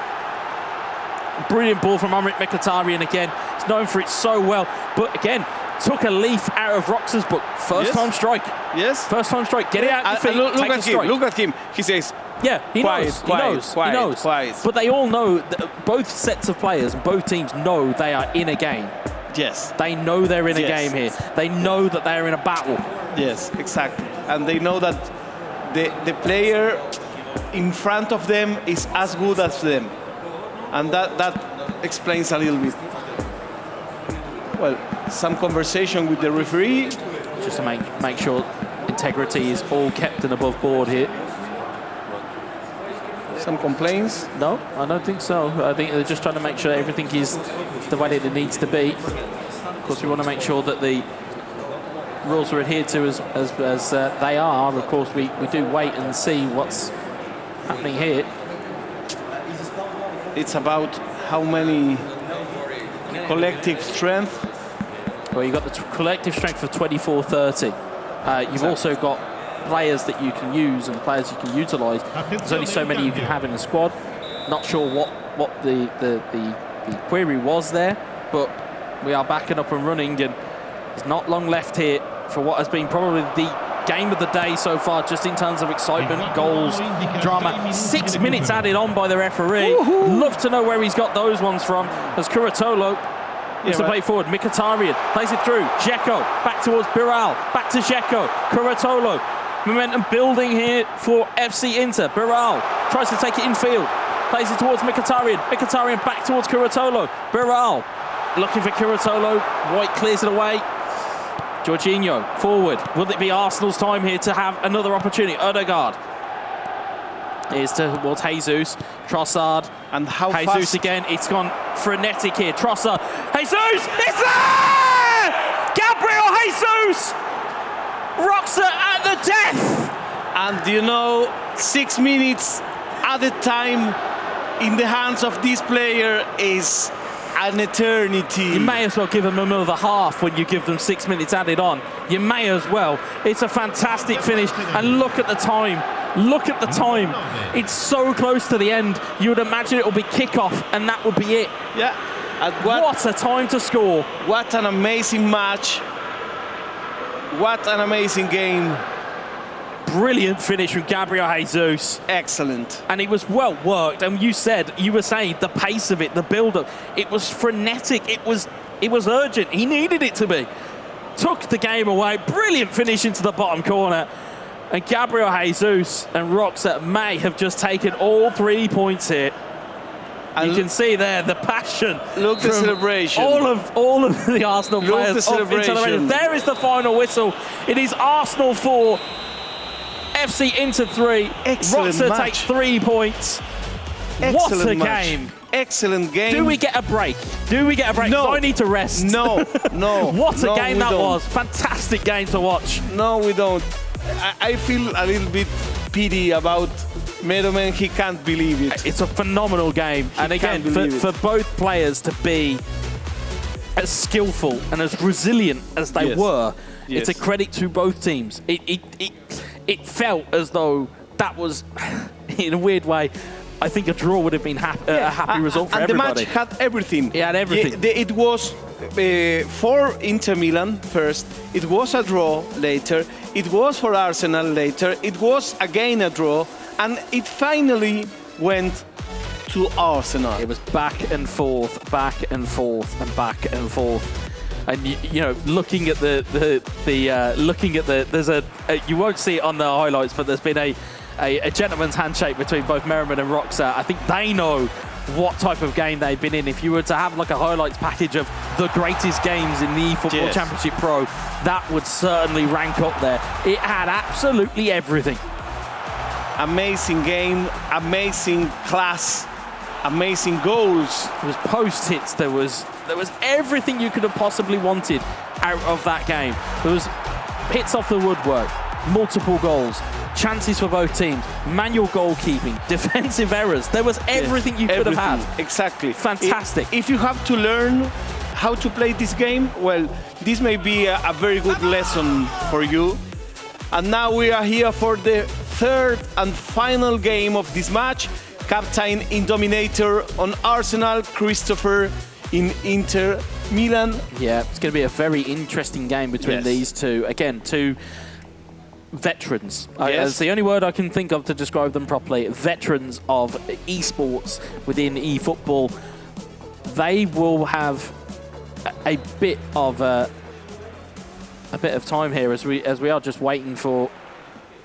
Brilliant ball from Mkhitaryan again. He's known for it so well. But again, took a leaf out of Roxa's book. First time strike. Yes. First time strike. Get it out your feet. Look at him. Look at him. He says, yeah, he knows. He knows. Quiet. But they all know that both sets of players, both teams know they are in a game. Yes. They know they're in a game here. They know that they're in a battle. Yes, exactly. And they know that the player in front of them is as good as them. And that explains a little bit. Well, some conversation with the referee. Just to make sure integrity is all kept and above board here. Some complaints? No, I don't think so. I think they're just trying to make sure everything is the way that it needs to be. Of course, we want to make sure that the rules are adhered to as they are. Of course, we do wait and see what's happening here. It's about how many collective strength. Well, you've got the collective strength of 24-30. You've also got players that you can use and players you can utilise. There's only so many you can have in the squad. Not sure what the query was there, but we are back and up and running, and there's not long left here for what has been probably the game of the day so far, just in terms of excitement, goals, drama. 6 minutes added on by the referee. Love to know where he's got those ones from, as Curatolo to play forward. Mkhitaryan plays it through. Dzeko back towards Biral. Back to Dzeko. Curatolo. Momentum building here for FC Inter. Biral tries to take it in field. Plays it towards Mkhitaryan. Mkhitaryan back towards Curatolo. Biral looking for Curatolo. White clears it away. Jorginho forward. Will it be Arsenal's time here to have another opportunity? Odegaard is towards Jesus. Trossard. And how Jesus fast again. It's gone frenetic here. Trossard. Jesus! It's there! Gabriel Jesus! Roxa at the death! And 6 minutes at a time in the hands of this player is an eternity. You may as well give them another half when you give them 6 minutes added on. You may as well. It's a fantastic finish. And look at the time. Look at the time. It's so close to the end. You would imagine it will be kickoff and that would be it. Yeah. What a time to score. What an amazing match. What an amazing game. Brilliant finish from Gabriel Jesus. Excellent. And it was well worked. And you were saying the pace of it, the build-up, it was frenetic. It was urgent. He needed it to be. Took the game away. Brilliant finish into the bottom corner. And Gabriel Jesus and Roxa may have just taken all 3 points here. And you can see there the passion. Look the celebration. All of the Arsenal players. The celebration. There is the final whistle. It is Arsenal 4, FC Inter 3. Excellent Roxa match. takes 3 points. What a game. Excellent game. Do we get a break? No. I need to rest. No. What a game that was. Fantastic game to watch. No, we don't. I feel a little bit pity about Merriman. He can't believe it. It's a phenomenal game. And again, for both players to be as skillful and as resilient as they were, it's a credit to both teams. It felt as though that was, in a weird way, I think a draw would have been a happy result for everybody. And the match had everything. It had everything. It was for Inter Milan first. It was a draw later. It was for Arsenal later. It was again a draw. And it finally went to Arsenal. It was back and forth, back and forth, and back and forth. And you know, looking at the there's a you won't see it on the highlights, but there's been a gentleman's handshake between both Merriman and Roxa. I think they know what type of game they've been in. If you were to have like a highlights package of the greatest games in the eFootball Championship Pro, that would certainly rank up there. It had absolutely everything. Amazing game, amazing class, amazing goals. There was post hits, there was everything you could have possibly wanted out of that game. There was hits off the woodwork, multiple goals, chances for both teams, manual goalkeeping, defensive errors. There was everything you could have had. Exactly. Fantastic. If you have to learn how to play this game, well, this may be a very good lesson for you. And now we are here for the third and final game of this match. Captain in Dominator on Arsenal, Christopher in Inter Milan. Yeah, it's going to be a very interesting game between these two. Again, two veterans. That's the only word I can think of to describe them properly. Veterans of esports within eFootball. They will have a bit of time here as we are just waiting for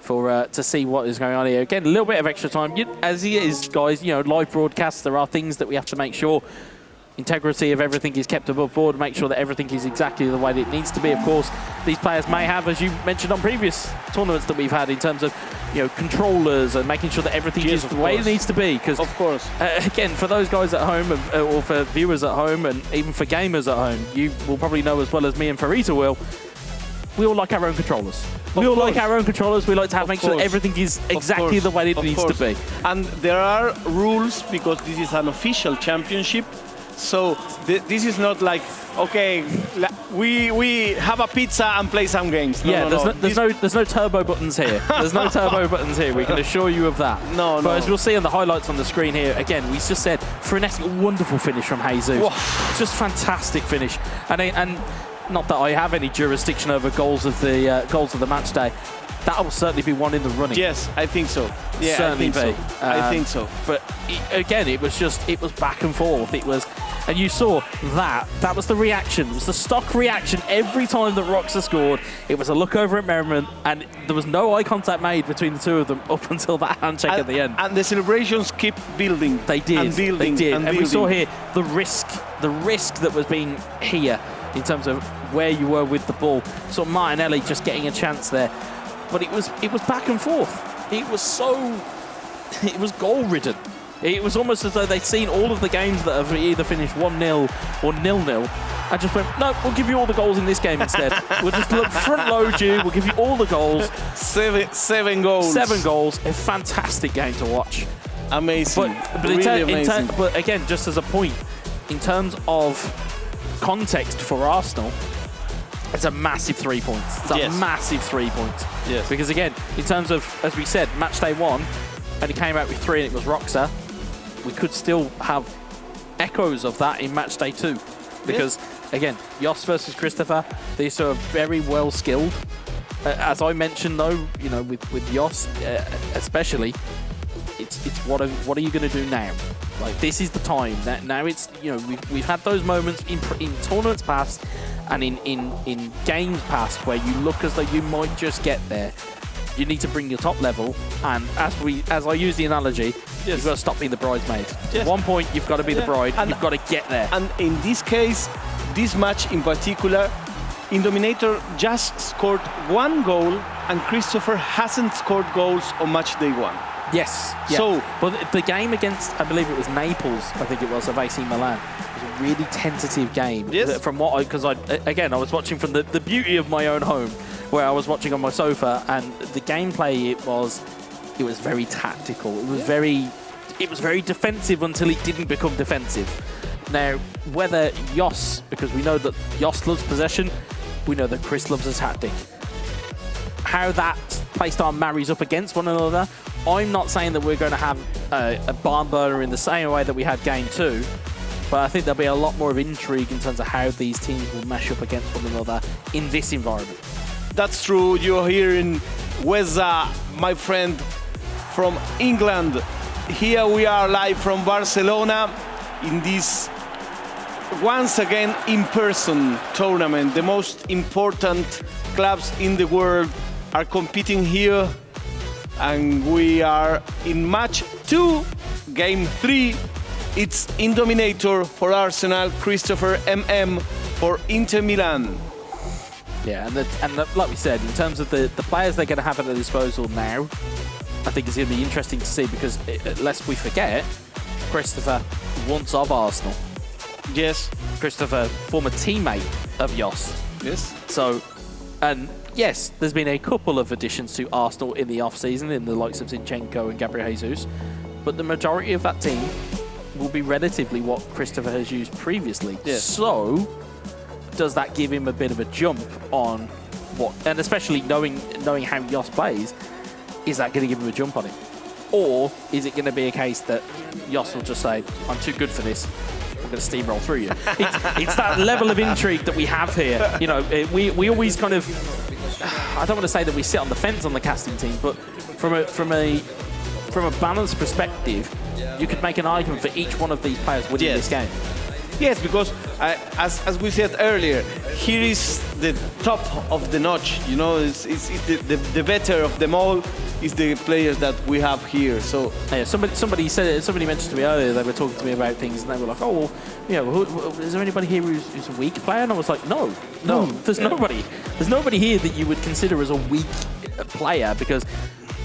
to see what is going on here. Again, a little bit of extra time. As it is, guys, you know, live broadcasts, there are things that we have to make sure integrity of everything is kept above board, make sure that everything is exactly the way that it needs to be. Of course, these players may have, as you mentioned on previous tournaments that we've had, in terms of, you know, controllers and making sure that everything is the way it needs to be. Because, of course, again, for those guys at home, or for viewers at home, and even for gamers at home, you will probably know as well as me and Farita will, we all like our own controllers. We all like our own controllers. We like to make sure that everything is exactly the way it needs to be. And there are rules, because this is an official championship. So this is not like, okay, we have a pizza and play some games. There's no turbo buttons here. There's no turbo buttons here. We can assure you of that. But as we'll see on the highlights on the screen here, again, we just said frenetic, wonderful finish from Jesus. Just fantastic finish. And not that I have any jurisdiction over goals of the match day. That will certainly be one in the running. Yes, I think so. Yeah, certainly I think so. But again, it was back and forth. And you saw that. That was the reaction. It was the stock reaction every time that Roxa scored. It was a look over at Merriman, and there was no eye contact made between the two of them up until that handshake at the end. And the celebrations keep building. They did. And building. They did. And we saw here the risk that was being here in terms of where you were with the ball. So Martinelli just getting a chance there. But it was back and forth. It was goal-ridden. It was almost as though they'd seen all of the games that have either finished 1-0 or 0-0 and just went, no, we'll give you all the goals in this game instead. We'll just front-load you. We'll give you all the goals. Seven goals. 7 goals. A fantastic game to watch. Amazing. But really amazing. But again, just as a point, in terms of context for Arsenal, it's a massive 3 points. It's a massive 3 points. Yes. Because again, in terms of, as we said, match day 1, and he came out with 3 and it was Roxa, we could still have echoes of that in match day 2. Because again, Jos versus Christopher, these two are very well skilled. As I mentioned though, you know, with Jos especially, it's what are you going to do now? Like, this is the time. Now it's, you know, we've had those moments in tournaments past and in games past where you look as though you might just get there. You need to bring your top level, and as I use the analogy, you've got to stop being the bridesmaid. At one point, you've got to be the bride, and you've got to get there. And in this case, this match in particular, Dominator just scored 1 goal, and Christopher hasn't scored goals on match day 1. Yes. Yeah. So, but the game against, I believe it was Naples, I think it was, of AC Milan, was a really tentative game. Yes. From what because I was watching from the beauty of my own home, where I was watching on my sofa, and the gameplay it was very tactical. It was very defensive until it didn't become defensive. Now, whether Jos, because we know that Jos loves possession, we know that Chris loves a tactic. How that playstyle marries up against one another, I'm not saying that we're going to have a barn burner in the same way that we had game 2, but I think there'll be a lot more of intrigue in terms of how these teams will mesh up against one another in this environment. That's true. You're here in Weza, my friend from England. Here we are live from Barcelona in this once again in-person tournament. The most important clubs in the world are competing here, and we are in match 2, game 3. It's Dominator for Arsenal, Christopher MM for Inter Milan. Yeah, and like we said, in terms of the players they're going to have at their disposal now, I think it's going to be interesting to see because, lest we forget, Christopher once of Arsenal. Yes. Christopher, former teammate of Jos. Yes. So, and yes, there's been a couple of additions to Arsenal in the off-season, in the likes of Zinchenko and Gabriel Jesus, but the majority of that team will be relatively what Christopher has used previously. Yes. So, does that give him a bit of a jump on what, and especially knowing how Jos plays, is that going to give him a jump on it? Or is it going to be a case that Jos will just say, I'm too good for this, I'm going to steamroll through you? It's that level of intrigue that we have here. You know, we always kind of, I don't want to say that we sit on the fence on the casting team, but from a balanced perspective, you could make an argument for each one of these players winning this game. Yes, because as we said earlier, here is the top of the notch. You know, it's the better of them all is the players that we have here. So yeah, somebody mentioned to me earlier, they were talking to me about things, and they were like, "Oh, well, yeah, is there anybody here who's a weak player?" And I was like, "No, there's nobody. There's nobody here that you would consider as a weak player because,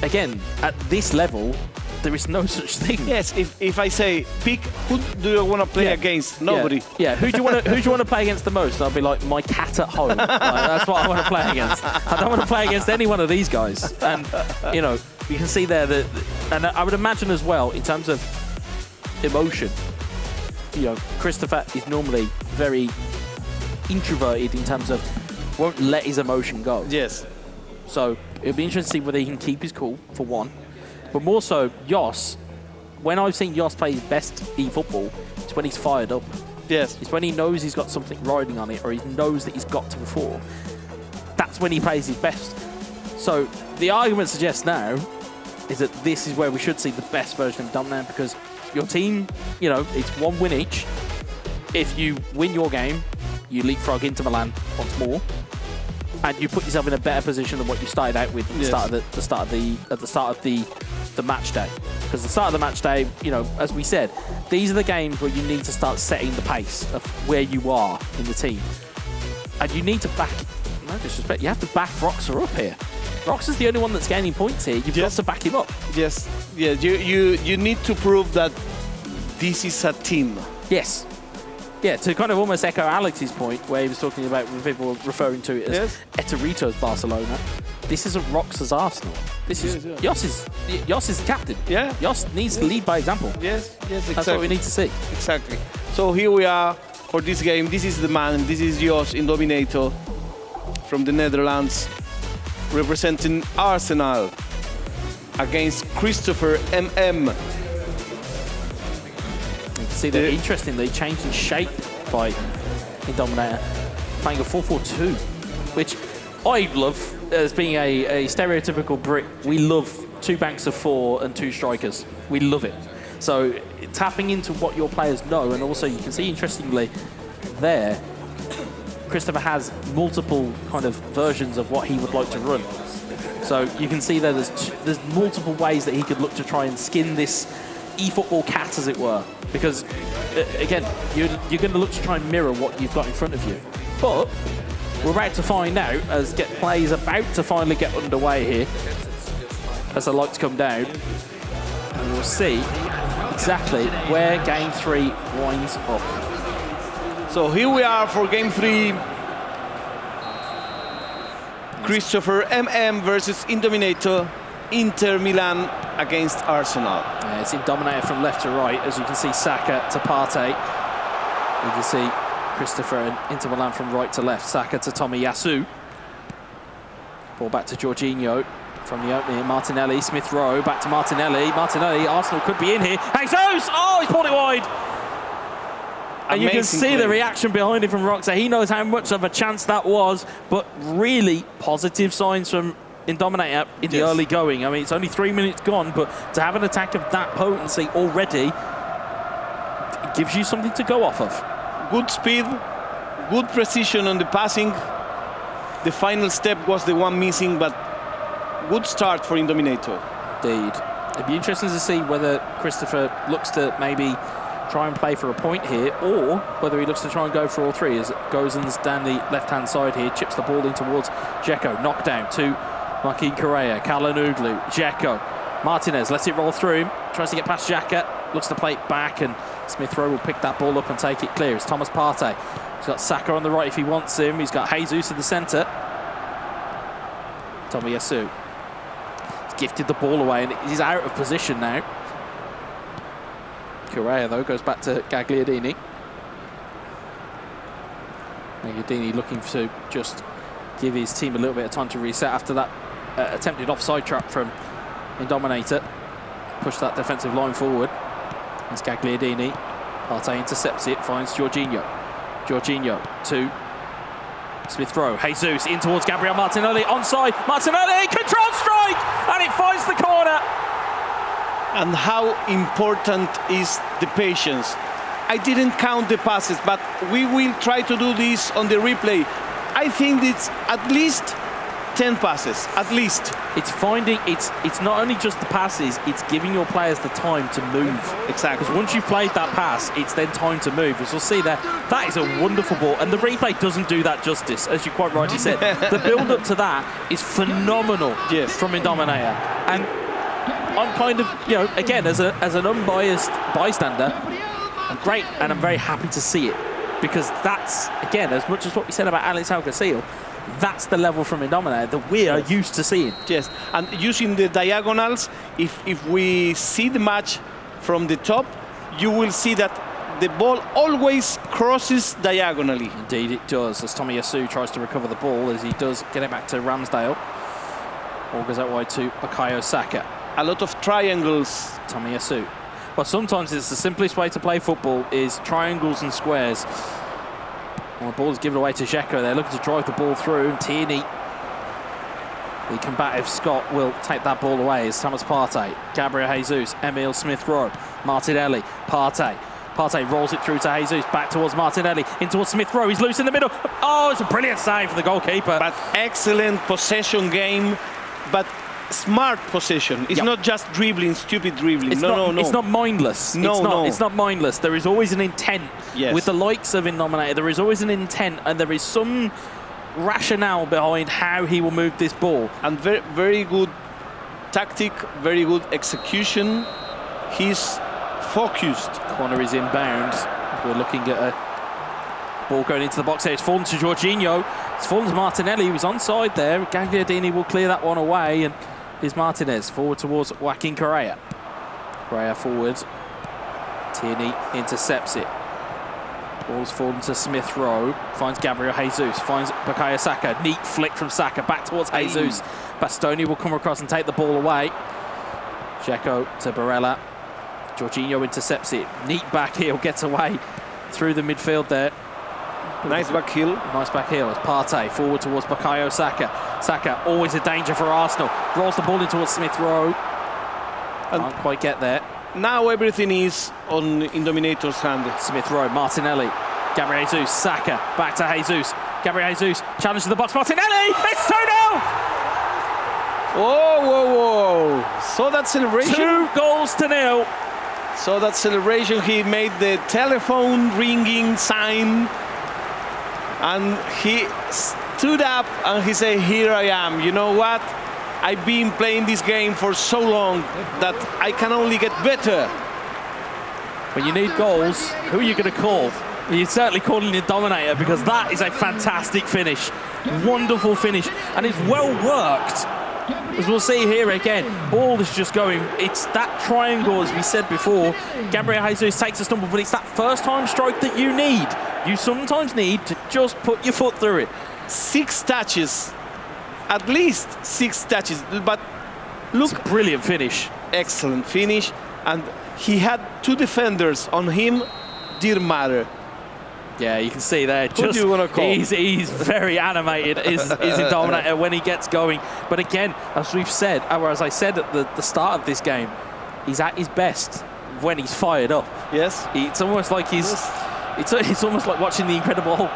again, at this level, there is no such thing." Yes, if I say pick, who do you want to play against? Nobody. Yeah. Who do you want to play against the most? I'll be like, my cat at home. Like, that's what I want to play against. I don't want to play against any one of these guys. And you know, you can see there that, and I would imagine as well in terms of emotion. You know, Christopher is normally very introverted in terms of won't let his emotion go. Yes. So it'll be interesting to see whether he can keep his cool for one. But more so, Jos, when I've seen Jos play his best eFootball, it's when he's fired up. Yes. It's when he knows he's got something riding on it, or he knows that he's got to perform. That's when he plays his best. So the argument suggests now is that this is where we should see the best version of Dominator, because your team, you know, it's one win each. If you win your game, you leapfrog into Milan once more, and you put yourself in a better position than what you started out with at the start of the match day. Because the start of the match day, you know, as we said, these are the games where you need to start setting the pace of where you are in the team, and you need to back. No disrespect, you have to back Roxa up here. Roxa's the only one that's gaining points here. You've got to back him up. Yes. Yeah. You need to prove that this is a team. Yes. Yeah, to kind of almost echo Alex's point, where he was talking about when people were referring to it as Eterito's Barcelona. This isn't Roxa's Arsenal. This is Jos's captain. Yeah. Jos needs to lead by example. Yes, exactly. That's what we need to see. Exactly. So here we are for this game. This is the man. This is Jos Dominator from the Netherlands, representing Arsenal against Christopher MM. See, they're interestingly changing shape by Dominator, playing a 4-4-2, which I love as being a stereotypical Brit. We love 2 banks of 4 and 2 strikers. We love it. So tapping into what your players know, and also you can see interestingly there, Christopher has multiple kind of versions of what he would like to run. So you can see there's multiple ways that he could look to try and skin this eFootball cat, as it were, because again, you're going to look to try and mirror what you've got in front of you. But we're about to find out, as play is about to finally get underway here, as the lights come down, and we'll see exactly where Game 3 winds up. So here we are for Game 3. Christopher MM versus Dominator. Inter Milan against Arsenal. Yeah, it's Dominator from left to right, as you can see Saka to Partey. You can see Christopher and Inter Milan from right to left. Saka to Tomiyasu. Ball back to Jorginho from the opening. Martinelli, Smith Rowe, back to Martinelli. Martinelli, Arsenal could be in here. Jesus! Oh, he's pulled it wide. And you can see the reaction behind it from Roxa. He knows how much of a chance that was, but really positive signs from Dominator in the early going. I mean, it's only 3 minutes gone, but to have an attack of that potency already, it gives you something to go off of. good speed, good precision on the passing. The final step was the one missing, but good start for Dominator. Indeed. It'd be interesting to see whether Christopher looks to maybe try and play for a point here, or whether he looks to try and go for all three, as Gozen's down the left-hand side here, chips the ball in towards Dzeko. Knockdown to Joaquin Correa, Kalanoglu, Dzeko. Martinez lets it roll through him, tries to get past Xhaka, looks to play it back, and Smith Rowe will pick that ball up and take it clear. It's Thomas Partey. He's got Saka on the right if he wants him. He's got Jesus in the centre. Tomiyasu. He's gifted the ball away, and he's out of position now. Correa, though, goes back to Gagliardini. Gagliardini looking to just give his team a little bit of time to reset after that attempted offside trap from Dominator. Push that defensive line forward. It's Gagliardini. Partey intercepts it, finds Jorginho. Jorginho to Smith Rowe. Jesus in towards Gabriel Martinelli. Onside. Martinelli, control strike! And it finds the corner. And how important is the patience. I didn't count the passes, but we will try to do this on the replay. I think it's at least 10 passes, at least. It's finding, it's not only just the passes, it's giving your players the time to move. Exactly. Because once you've played that pass, it's then time to move. As we'll see there, that is a wonderful ball, and the replay doesn't do that justice, as you quite rightly said. The build-up to that is phenomenal from Dominator. And I'm kind of, you know, again, as an unbiased bystander, I'm great, and I'm very happy to see it. Because that's, again, as much as what we said about Alex Alguacil, that's the level from Dominator that we are used to seeing. Yes, and using the diagonals, if we see the match from the top, you will see that the ball always crosses diagonally. Indeed it does, as Tomiyasu tries to recover the ball, as he does get it back to Ramsdale. Ball goes out wide to Bukayo Saka. A lot of triangles. Tomiyasu. Well, sometimes it's the simplest way to play football is triangles and squares. Well, the ball is given away to Dzeko. They're looking to drive the ball through. Tierney, the combative Scot, will take that ball away. It's Thomas Partey, Gabriel Jesus, Emile Smith-Rowe, Martinelli, Partey. Partey rolls it through to Jesus, back towards Martinelli, in towards Smith-Rowe. He's loose in the middle. Oh, it's a brilliant save from the goalkeeper. But excellent possession game, but smart possession. It's not just dribbling, stupid dribbling. No. It's not mindless. It's not mindless. There is always an intent. Yes. With the likes of Dominator, there is always an intent, and there is some rationale behind how he will move this ball. And very, very good tactic, very good execution. He's focused. Corner is inbound. We're looking at a ball going into the box here. It's fallen to Jorginho. It's fallen to Martinelli, who was onside there. Gagliardini will clear that one away, and is Martinez forward towards Joaquin Correa. Correa forward. Tierney intercepts it. Ball's fallen to Smith Rowe. Finds Gabriel Jesus. Finds Bukayo Saka. Neat flick from Saka back towards Jesus. Bastoni will come across and take the ball away. Dzeko to Barella. Jorginho intercepts it. Neat back heel, gets away through the midfield there. Nice back heel. Nice back heel. It's Partey forward towards Bukayo Saka. Saka, always a danger for Arsenal. Rolls the ball in towards Smith Rowe. Can't quite get there. Now everything is in Dominator's hand. Smith Rowe, Martinelli, Gabriel Jesus, Saka, back to Jesus. Gabriel Jesus, challenge to the box. Martinelli! It's 2-0! Whoa. So that celebration. 2-0. So that celebration, he made the telephone ringing sign. And he stood up and he said, here I am. You know what? I've been playing this game for so long that I can only get better. When you need goals, who are you going to call? You're certainly calling the Dominator, because that is a fantastic finish. Wonderful finish. And it's well worked. As we'll see here again, ball is just going. It's that triangle, as we said before. Gabriel Jesus takes a stumble, but it's that first time strike that you need. You sometimes need to just put your foot through it. 6 touches. At least 6 touches. But look. It's a brilliant finish. Excellent finish. And he had 2 defenders on him. Didn't matter. Yeah, you can see there. Who do you want to call? He's very animated, is Dominator when he gets going. But again, as we've said, or as I said at the start of this game, he's at his best when he's fired up. Yes. It's almost like he's It's almost like watching the Incredible Hulk.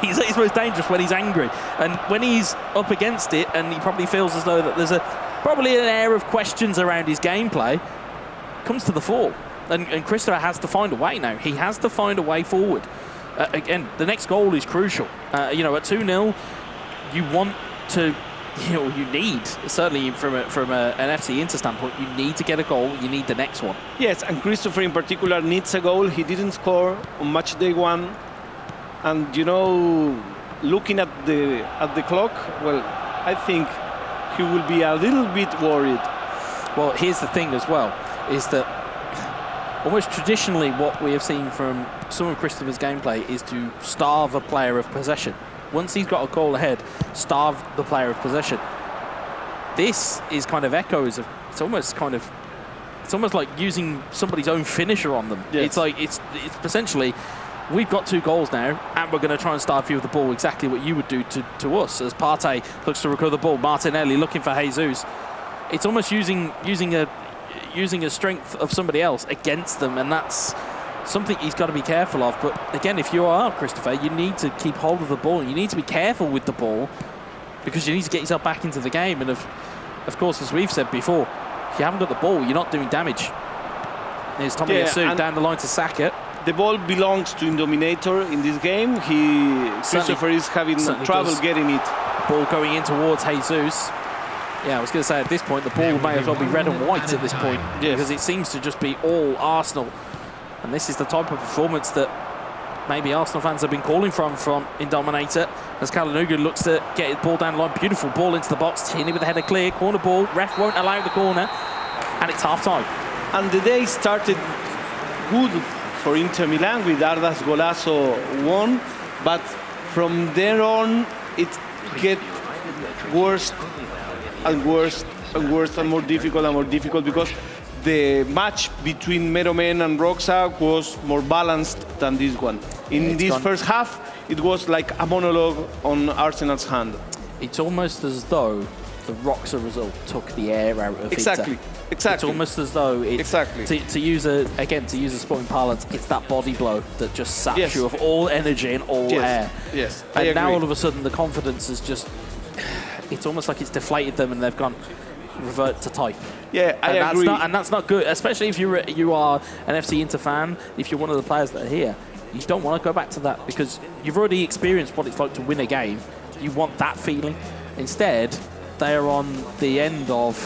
He's at his most dangerous when he's angry. And when he's up against it, and he probably feels as though that there's probably an air of questions around his gameplay, comes to the fore. And Christopher has to find a way now. He has to find a way forward. Again, the next goal is crucial. At 2-0, you want to... you need, certainly from an FC Inter standpoint, you need to get a goal, you need the next one. Yes, and Christopher in particular needs a goal. He didn't score on match day 1. And, looking at the clock, well, I think he will be a little bit worried. Well, here's the thing as well, is that almost traditionally what we have seen from some of Christopher's gameplay is to starve a player of possession. Once he's got a goal ahead, starve the player of possession. This is kind of echoes of, it's almost like using somebody's own finisher on them. Yes. It's like, it's essentially, we've got 2 goals now, and we're going to try and starve you with the ball exactly what you would do to us. As Partey looks to recover the ball, Martinelli looking for Jesus. It's almost using a strength of somebody else against them, and that's something he's got to be careful of. But again, if you are Christopher, you need to keep hold of the ball. You need to be careful with the ball because you need to get yourself back into the game. And of course, as we've said before, if you haven't got the ball, you're not doing damage. There's Tommy Yasu down the line to sack it. The ball belongs to Dominator in this game. Christopher is having trouble getting it. Ball going in towards Jesus. Yeah, I was going to say at this point, the ball may as well be red and white at this point because it seems to just be all Arsenal. And this is the type of performance that maybe Arsenal fans have been calling from in Dominator. As Kalanuga looks to get his ball down the line. Beautiful ball into the box. Tierney with the header clear. Corner ball. Ref won't allow the corner. And it's half-time. And the day started good for Inter Milan with Arda's golazo 1. But from there on, it gets worse and worse and worse and more difficult because the match between Merriman and Roxa was more balanced than this one. In this first half, it was like a monologue on Arsenal's hand. It's almost as though the Roxa result took the air out of Exactly. Inter. It's almost as though it's to use a sporting parlance, it's that body blow that just saps you of all energy and all air. Yes. And now all of a sudden the confidence is just, it's almost like it's deflated them and they've gone revert to type. Yeah, I agree. And that's not good, especially if you are an FC Inter fan, if you're one of the players that are here. You don't want to go back to that because you've already experienced what it's like to win a game. You want that feeling. Instead, they are on the end of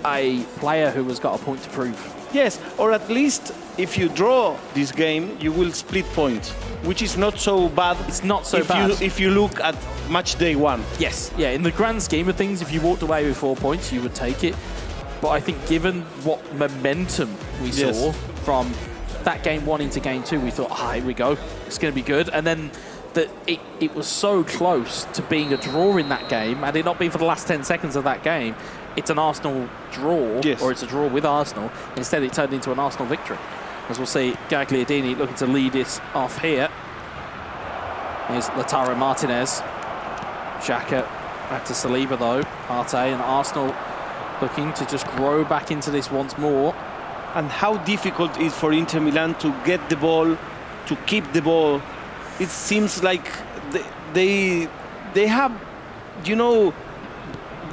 a player who has got a point to prove. Yes, or at least if you draw this game, you will split points, which is not so bad. It's not so bad. If you look at match day 1. Yes, yeah, in the grand scheme of things, if you walked away with 4 points, you would take it. But I think given what momentum we saw from that game 1 into game 2, we thought, here we go, it's going to be good. And then it was so close to being a draw in that game. Had it not been for the last 10 seconds of that game, it's an Arsenal draw, or it's a draw with Arsenal. Instead, it turned into an Arsenal victory. As we'll see, Gagliardini looking to lead it off here. Here's Lautaro Martinez. Xhaka back to Saliba, though. Partey and Arsenal looking to just grow back into this once more. And how difficult it is for Inter Milan to get the ball, to keep the ball. It seems like they have,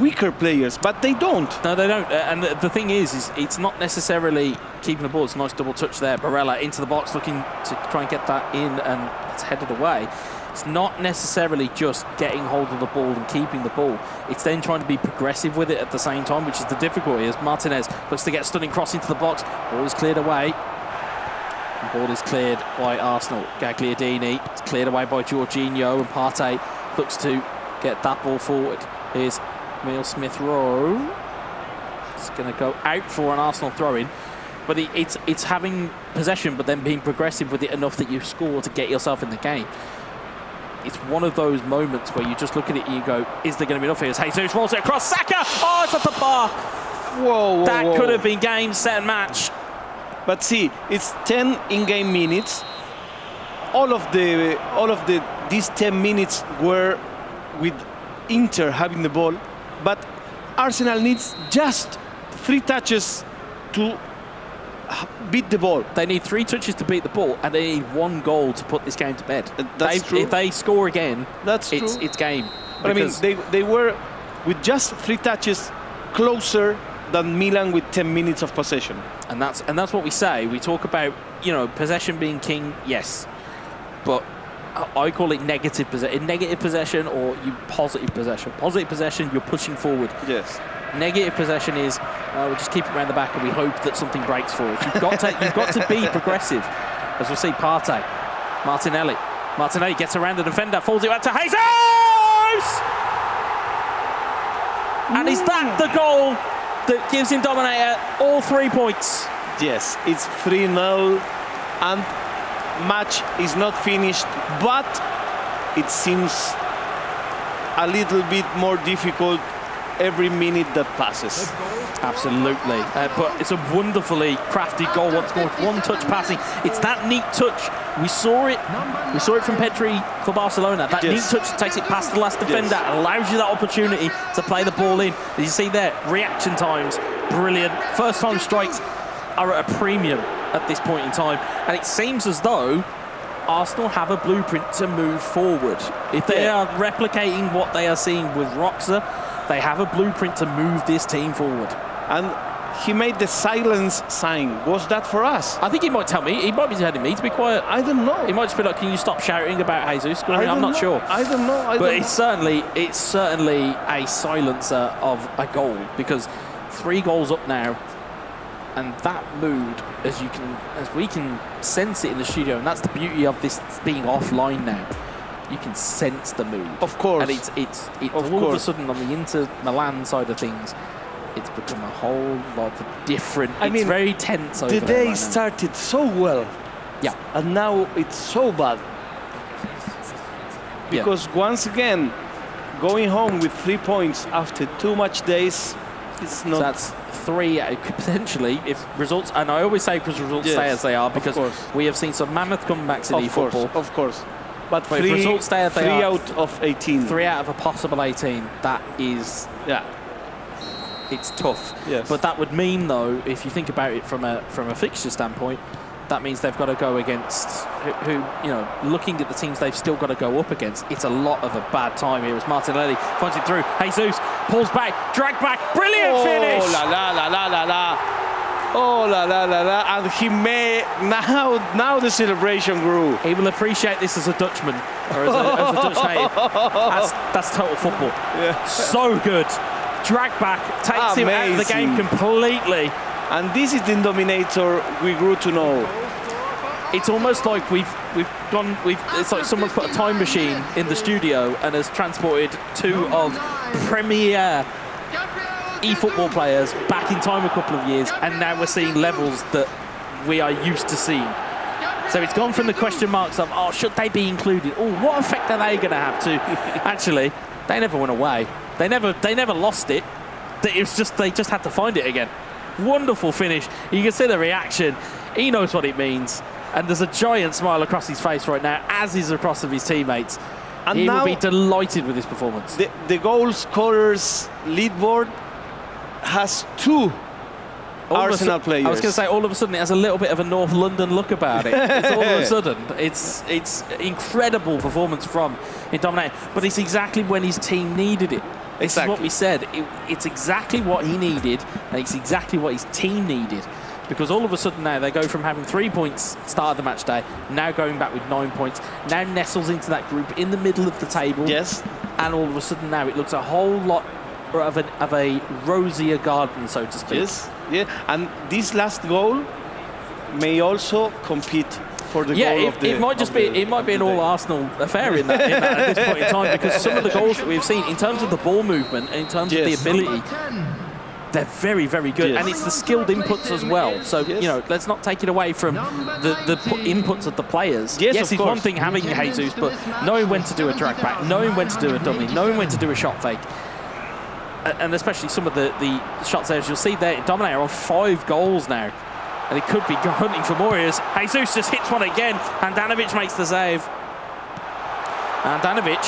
weaker players, but they don't. No, they don't. And the thing is it's not necessarily keeping the ball. It's a nice double touch there. Barella into the box looking to try and get that in, and it's headed away. It's not necessarily just getting hold of the ball and keeping the ball. It's then trying to be progressive with it at the same time, which is the difficulty. As Martinez looks to get a stunning cross into the box. Ball is cleared away. The ball is cleared by Arsenal. Gagliardini. It's cleared away by Jorginho, and Partey looks to get that ball forward. Here's Emile Smith-Rowe. It's going to go out for an Arsenal throw-in. But it's having possession, but then being progressive with it enough that you score to get yourself in the game. It's one of those moments where you just look at it and you go, is there going to be enough here? Jesus rolls it across. Saka! Oh, it's at the bar. Whoa. That could have been game, set, and match. But see, it's 10 in-game minutes. All of these 10 minutes were with Inter having the ball, but Arsenal needs just 3 touches to beat the ball. They need 3 touches to beat the ball, and they need 1 goal to put this game to bed. That's true. If they score again, That's it's true. it's game. But I mean, they were with just 3 touches closer than Milan with 10 minutes of possession. And that's what we say. We talk about, you know, possession being king, yes, but I call it negative possession. Negative possession or positive possession. Positive possession, you're pushing forward. Yes. Negative possession is we just keep it around the back and we hope that something breaks for us. You've got to be progressive. As we'll see, Partey, Martinelli gets around the defender, falls it out to Jesus! And is that the goal that gives him Dominator all 3 points? Yes, it's 3-0 and match is not finished, but it seems a little bit more difficult every minute that passes. Absolutely, but it's a wonderfully crafted goal once more. One-touch passing. It's that neat touch. We saw it from Pedri for Barcelona. That neat touch takes it past the last defender, allows you that opportunity to play the ball in. As you see there, reaction times, brilliant. First-time strikes are at a premium at this point in time, and it seems as though Arsenal have a blueprint to move forward. If they are replicating what they are seeing with Roxa, they have a blueprint to move this team forward. And he made the silence sign. Was that for us? I think he might tell me. He might be telling me to be quiet. I don't know. He might just be like, "Can you stop shouting about Jesus?" I'm not sure. I don't know. But it's certainly a silencer of a goal, because 3 goals up now, and that mood, as we can sense it in the studio, and that's the beauty of this being offline now. You can sense the mood. Of course. And it's all of a sudden on the Inter Milan side of things, it's become a whole lot different. It's very tense over there. The day right started so well. Yeah. And now it's so bad. Because once again, going home with 3 points after 2 match days, it's not. So that's 3 potentially if results. And I always say because results stay as they are, because we have seen some mammoth comebacks in eFootball. Of course. But if results stay as they are, 3 out of 18. 3 out of a possible 18. That is, it's tough. Yes. But that would mean, though, if you think about it from a fixture standpoint, that means they've got to go against who, you know, looking at the teams they've still got to go up against. It's a lot of a bad time here. As Martinelli finds it through, Jesus pulls back, drag back, brilliant finish. Oh la la la la la la. Oh la la la la. And he may now the celebration grew. He will appreciate this as a Dutchman or as a Dutch native. That's total football. Yeah. So good. Drag back, takes him out of the game completely. And this is the Dominator we grew to know. It's almost like it's like someone's put a time machine in the studio and has transported 2 of premier eFootball players back in time a couple of years, and now we're seeing levels that we are used to seeing. So it's gone from the question marks of, oh, should they be included? Oh, what effect are they going to have to? Actually, they never went away. They never lost it. They just had to find it again. Wonderful finish. You can see the reaction. He knows what it means. And there's a giant smile across his face right now, as is across of his teammates. And he will be delighted with his performance. The goal scorers leaderboard has 2 Arsenal players. I was going to say, all of a sudden, it has a little bit of a North London look about it. It's all of a sudden. It's incredible performance from Dominator. But it's exactly when his team needed it. This is what we said. It's exactly what he needed, and it's exactly what his team needed. Because all of a sudden now they go from having 3 points start of the match day, now going back with 9 points, now nestles into that group in the middle of the table. Yes. And all of a sudden now it looks a whole lot of a rosier garden, so to speak. Yes. Yeah. And this last goal may also compete for the goal of the it might just be an all Arsenal affair in that at this point in time, because some of the goals that we've seen in terms of the ball movement and in terms of the ability, they're very, very good. And it's the skilled inputs as well. So, you know, let's not take it away from the inputs of the players. Yes, it's one thing having Jesus, but knowing when to do a drag back, knowing when to do a dummy, knowing when to do a shot fake. And especially some of the shots there, as you'll see there, Dominator on 5 goals now. And he could be hunting for more areas. Jesus just hits one again, and Handanovic makes the save. And Handanovic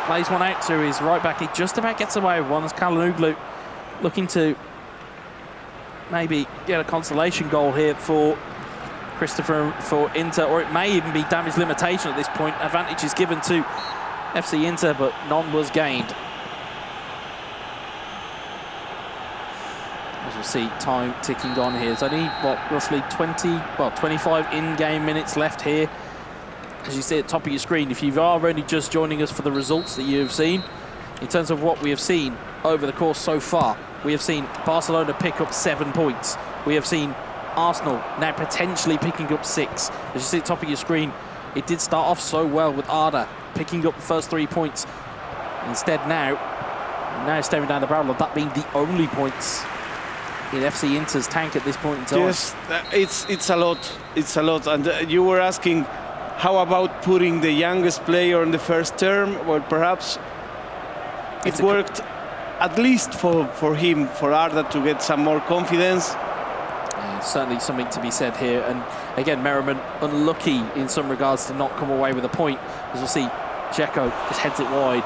plays one out to his right back. He just about gets away with one. As Kalanooglu looking to maybe get a consolation goal here for Christopher for Inter, or it may even be damage limitation at this point. Advantage is given to FC Inter, but none was gained. As we'll see, time ticking on here. There's only, what, roughly 25 in-game minutes left here. As you see at the top of your screen, if you are only just joining us for the results that you have seen, in terms of what we have seen over the course so far, we have seen Barcelona pick up 7 points. We have seen Arsenal now potentially picking up 6. As you see at the top of your screen, it did start off so well with Arda picking up the first 3 points. Instead now staring down the barrel of that being the only points in FC Inter's tank at this point in time. Yes, it's a lot. It's a lot. And you were asking, how about putting the youngest player in the first term? Well, perhaps it worked at least for him, for Arda, to get some more confidence. Certainly something to be said here. And again, Merriman unlucky in some regards to not come away with a point. As we'll see, Dzeko just heads it wide.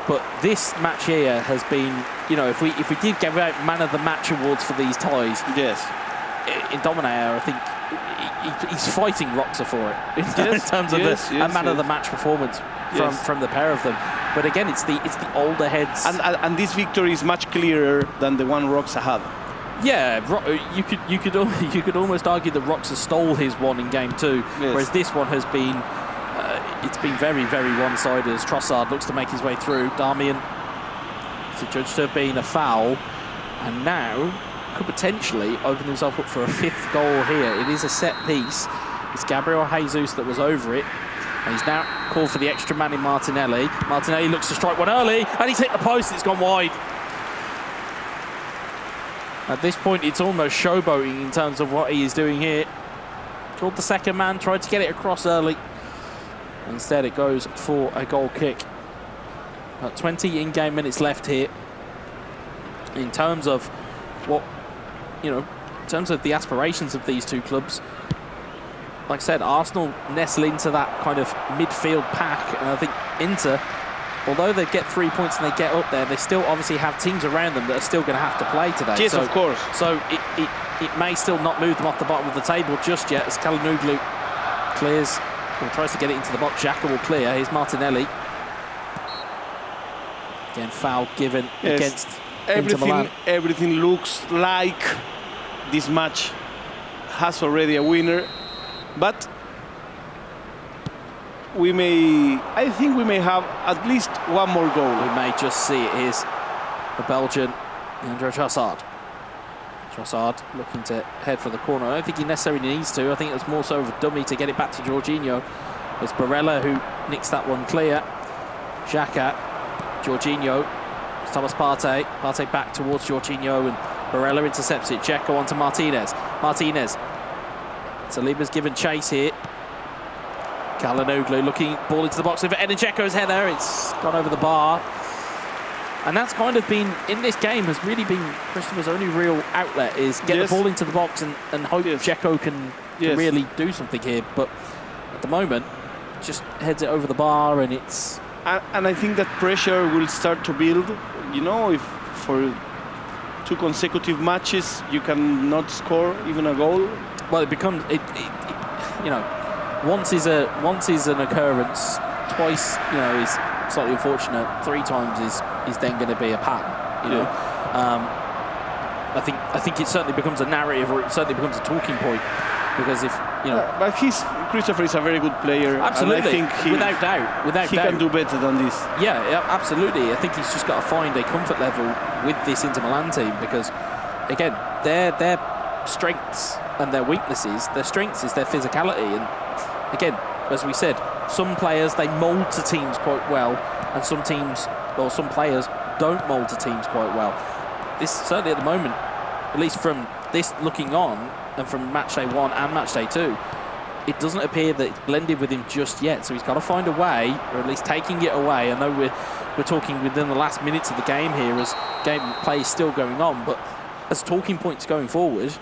But this match here has been, you know, if we did give out man of the match awards for these ties, yes, in Dominator, I think he's fighting Roxa for it in terms of a man of the match performance from the pair of them. But again, it's the older heads, and this victory is much clearer than the one Roxa had. Yeah, you could almost argue that Roxa stole his one in game 2, whereas this one has been it's been very, very one-sided as Trossard looks to make his way through. Darmian is adjudged to have been a foul, and now could potentially open himself up for a 5th goal here. It is a set piece. It's Gabriel Jesus that was over it, and he's now called for the extra man in Martinelli. Martinelli looks to strike one early, and he's hit the post. It's gone wide. At this point, it's almost showboating in terms of what he is doing here. Called the second man, tried to get it across early. Instead, it goes for a goal kick. About 20 in-game minutes left here. In terms of what, you know, in terms of the aspirations of these two clubs, like I said, Arsenal nestle into that kind of midfield pack, and I think Inter, although they get 3 points and they get up there, they still obviously have teams around them that are still going to have to play today. Yes, of course. So it may still not move them off the bottom of the table just yet, as Kalinoglu clears, or tries to get it into the box. Xhaka will clear. Here's Martinelli. Again, foul given against Inter Milan. Everything looks like this match has already a winner, but I think we may have at least one more goal. We may just see it. Here's the Belgian, Leandro Trossard. Trossard looking to head for the corner. I don't think he necessarily needs to. I think it's more so of a dummy to get it back to Jorginho. It's Barella who nicks that one clear. Xhaka, Jorginho, it's Thomas Partey. Partey back towards Jorginho, and Barella intercepts it. Dzeko onto Martinez. Martinez. Saliba's given chase here. Kalinoglu looking, ball into the box with Edin Dzeko's header. It's gone over the bar. And that's kind of been, in this game, has really been Christopher's only real outlet, is get the ball into the box and hope Dzeko can really do something here. But at the moment, just heads it over the bar, and it's... And I think that pressure will start to build. You know, if for 2 consecutive matches you cannot score even a goal. Well, it becomes, you know, once is an occurrence, twice, you know, is slightly unfortunate. 3 times is then going to be a pattern. You know, I think it certainly becomes a narrative, or it certainly becomes a talking point, because if you know. But Christopher is a very good player. Absolutely, and I think without doubt, he can do better than this. Yeah, absolutely. I think he's just got to find a comfort level with this Inter Milan team, because again, their strengths and their weaknesses. Their strengths is their physicality, and again, as we said, some players they mould to teams quite well, and some players don't mould to teams quite well. This certainly at the moment, at least from this looking on, and from Matchday 1 and Matchday 2, it doesn't appear that it's blended with him just yet. So he's got to find a way, or at least taking it away. I know we're talking within the last minutes of the game here, as game play is still going on, but as talking points going forward,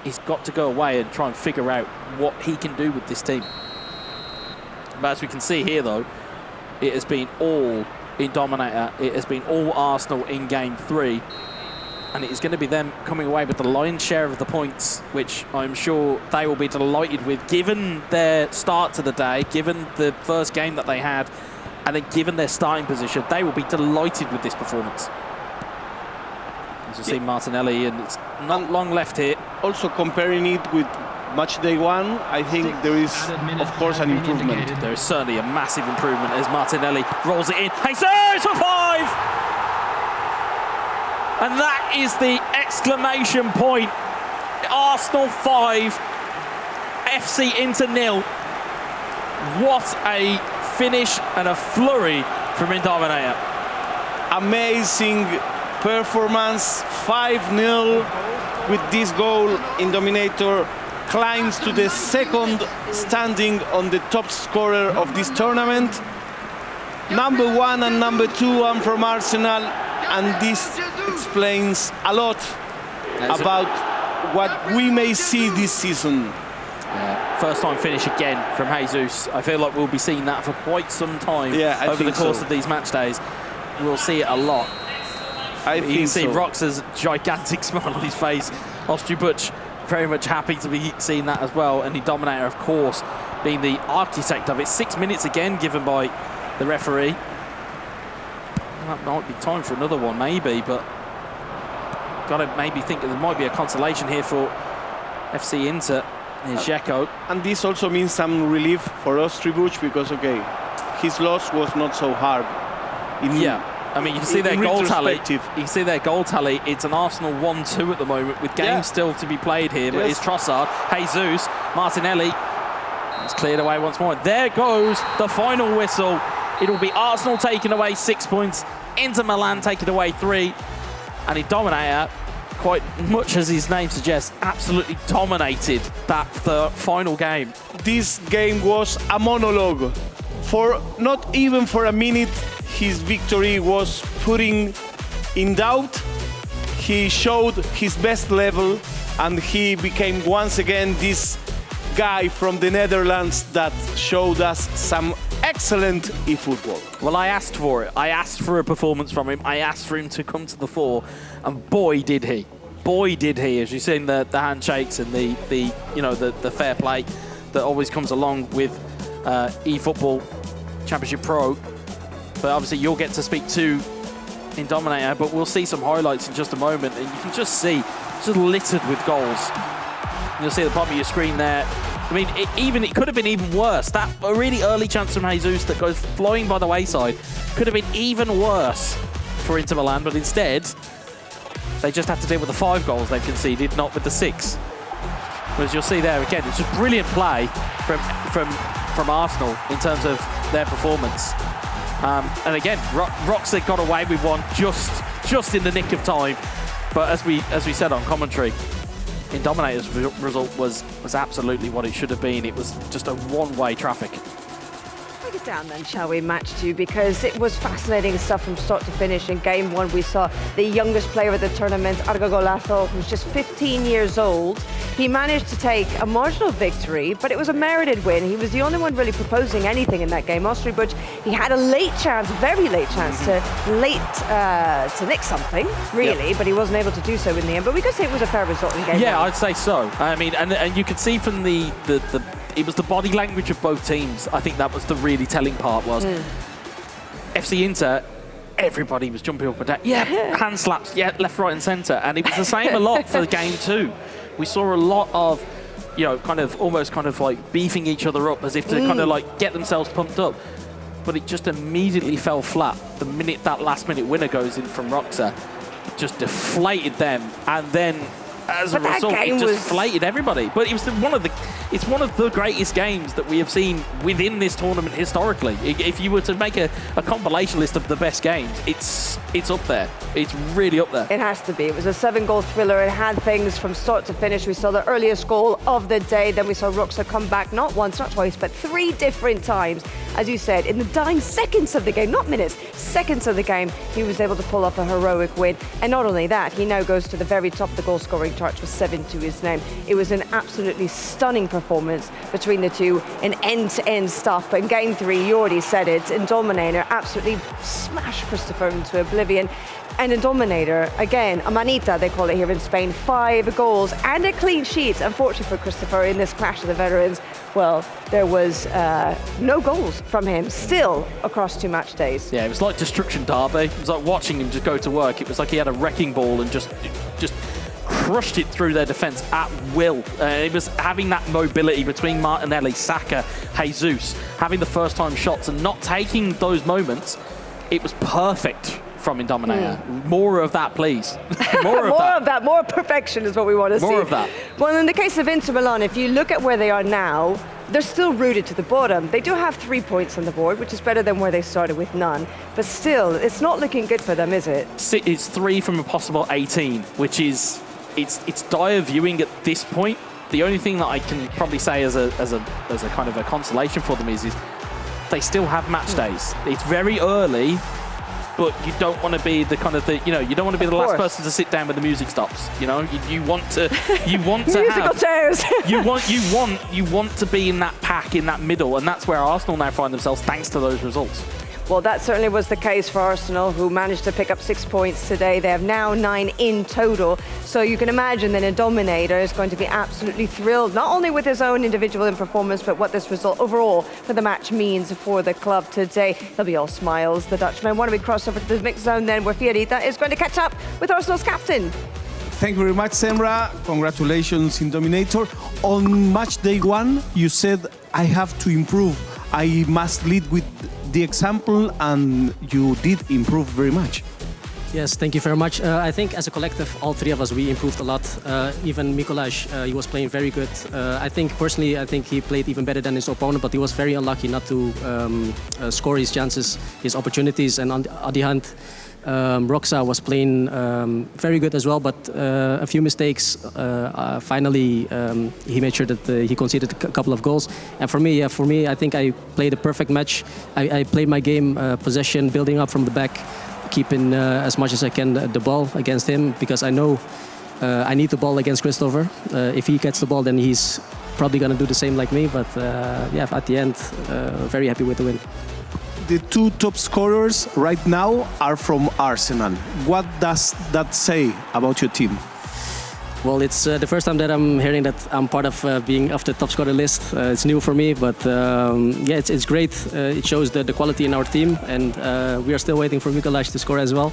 he's got to go away and try and figure out what he can do with this team. But as we can see here, though, it has been all in Dominator. It has been all Arsenal in game 3. and it is going to be them coming away with the lion's share of the points, which I'm sure they will be delighted with, given their start to the day, given the first game that they had, and then given their starting position. They will be delighted with this performance. As you see Martinelli, and it's not long left here. Also comparing it with Matchday 1, I think there is, of course, an improvement. There is certainly a massive improvement as Martinelli rolls it in. Jesus for 5! And that is the exclamation point. Arsenal 5, FC Inter 0. What a finish and a flurry from Dominator. Amazing performance, 5-0 with this goal. Dominator climbs to the second standing on the top scorer of this tournament. Number 1 and number 2 are from Arsenal, and this explains a lot about what we may see this season. Yeah. First time finish again from Jesus. I feel like we'll be seeing that for quite some time over the course of these match days. We'll see it a lot. You can see Roxa's gigantic smile on his face. Ostrubuch very much happy to be seeing that as well. And the Dominator, of course, being the architect of it. 6 minutes again given by the referee. That might be time for another one, maybe, but got to maybe think that there might be a consolation here for FC Inter. Here's Dzeko. And this also means some relief for Ostrubuch because, okay, his loss was not so hard. I mean, you can see their goal tally. You can see their goal tally. It's an Arsenal 1-2 at the moment with games still to be played here. But it's Trossard, Jesus, Martinelli. It's cleared away once more. There goes the final whistle. It'll be Arsenal taking away 6 points, Inter Milan taking away 3. And the Dominator, quite much as his name suggests, absolutely dominated that final game. This game was a monologue. For not even for a minute, his victory was putting in doubt. He showed his best level, and he became once again this guy from the Netherlands that showed us some excellent eFootball. Well, I asked for it. I asked for a performance from him. I asked for him to come to the fore, and boy did he. Boy did he, as you've seen the handshakes and the fair play that always comes along with eFootball Championship Pro. But obviously you'll get to speak to Dominator, but we'll see some highlights in just a moment, and you can just see it's just littered with goals. You'll see at the bottom of your screen there. I mean, it could have been even worse. That a really early chance from Jesus that goes flying by the wayside could have been even worse for Inter Milan, but instead they just had to deal with the 5 goals they've conceded, not with the 6. But as you'll see there again, it's just brilliant play from Arsenal in terms of their performance. And again, Roxa got away with one just in the nick of time. But as we said on commentary, Dominator's result was absolutely what it should have been. It was just a one-way traffic. Break it down then, shall we, Matchday? Because it was fascinating stuff from start to finish. In game 1, we saw the youngest player of the tournament, Arda, who's just 15 years old. He managed to take a marginal victory, but it was a merited win. He was the only one really proposing anything in that game. Ostrubuch, he had a late chance, very late chance to nick something, really, but he wasn't able to do so in the end. But we could say it was a fair result in game 1. I'd say so. I mean, and you could see from it was the body language of both teams. I think that was the really telling part was FC Inter, everybody was jumping up and down. Hand slaps, left, right and centre. And it was the same a lot for game 2. We saw a lot of, almost like beefing each other up as if to kind of like get themselves pumped up. But it just immediately fell flat the minute that last-minute winner goes in from Roxa. It just deflated them, and then as a result, it just deflated everybody. But it was one of the greatest games that we have seen within this tournament historically. If you were to make a compilation list of the best games, it's up there. It's really up there. It has to be. It was a 7-goal thriller. It had things from start to finish. We saw the earliest goal of the day. Then we saw Roxa come back not once, not twice, but 3 different times as you said, in the dying seconds of the game, not minutes, seconds of the game, he was able to pull off a heroic win. And not only that, he now goes to the very top of the goal-scoring charts with 7 to his name. It was an absolutely stunning performance between the two in end-to-end stuff. But in game 3, you already said it, in Dominator absolutely smashed Christopher into oblivion. And in Dominator, again, a manita, they call it here in Spain, 5 goals and a clean sheet. Unfortunately for Christopher, in this clash of the veterans, well, there was no goals from him still across 2 match days. Yeah, it was like Destruction Derby. It was like watching him just go to work. It was like he had a wrecking ball and just crushed it through their defense at will. It was having that mobility between Martinelli, Saka, Jesus, having the first-time shots and not taking those moments. It was perfect from Dominator. More of that, please. More of that. More perfection is what we want to see. More of that. Well, in the case of Inter Milan, if you look at where they are now, they're still rooted to the bottom. They do have 3 points on the board, which is better than where they started with none. But still, it's not looking good for them, is it? It's 3 from a possible 18, which is it's dire viewing at this point. The only thing that I can probably say as a kind of a consolation for them is they still have match days. It's very early. But you don't want to be the kind of you don't want to be the last person to sit down when the music stops. You know, you want to musical chairs. you want to be in that pack in that middle, and that's where Arsenal now find themselves thanks to those results. Well, that certainly was the case for Arsenal, who managed to pick up 6 points today. They have now 9 in total. So you can imagine that a Dominator is going to be absolutely thrilled, not only with his own individual performance, but what this result overall for the match means for the club today. They'll be all smiles, the Dutchman. Why don't we cross over to the mixed zone then, where Fiorita is going to catch up with Arsenal's captain. Thank you very much, Semra. Congratulations in Dominator. On match day 1, you said, I have to improve. I must lead with the example, and you did improve very much. Yes, thank you very much. I think as a collective, all 3 of us, we improved a lot. Even Mikuláš, he was playing very good. I think he played even better than his opponent, but he was very unlucky not to score his chances, his opportunities. And on the other hand, Roxa was playing very good as well, but a few mistakes. Finally, he made sure that he conceded a couple of goals. And for me, I think I played a perfect match. I played my game, possession, building up from the back, keeping as much as I can the ball against him, because I know I need the ball against Christopher. If he gets the ball, then he's probably going to do the same like me. But yeah, at the end, very happy with the win. The 2 top scorers right now are from Arsenal. What does that say about your team? Well, it's the first time that I'm hearing that I'm part of being off the top scorer list. It's new for me, but yeah, it's great. It shows the quality in our team, and we are still waiting for Mikuláš to score as well.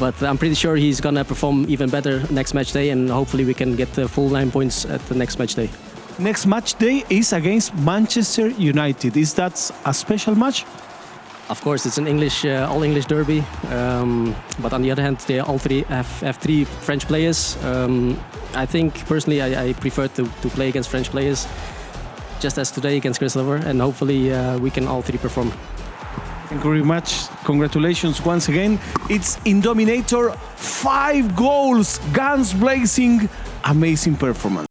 But I'm pretty sure he's going to perform even better next match day, and hopefully we can get the full 9 points at the next match day. Next match day is against Manchester United. Is that a special match? Of course, it's an all-English derby. But on the other hand, they all 3 have 3 French players. I think, personally, I prefer to play against French players, just as today against Christopher, and hopefully we can all 3 perform. Thank you very much. Congratulations once again. It's in Dominator, 5 goals, guns blazing, amazing performance.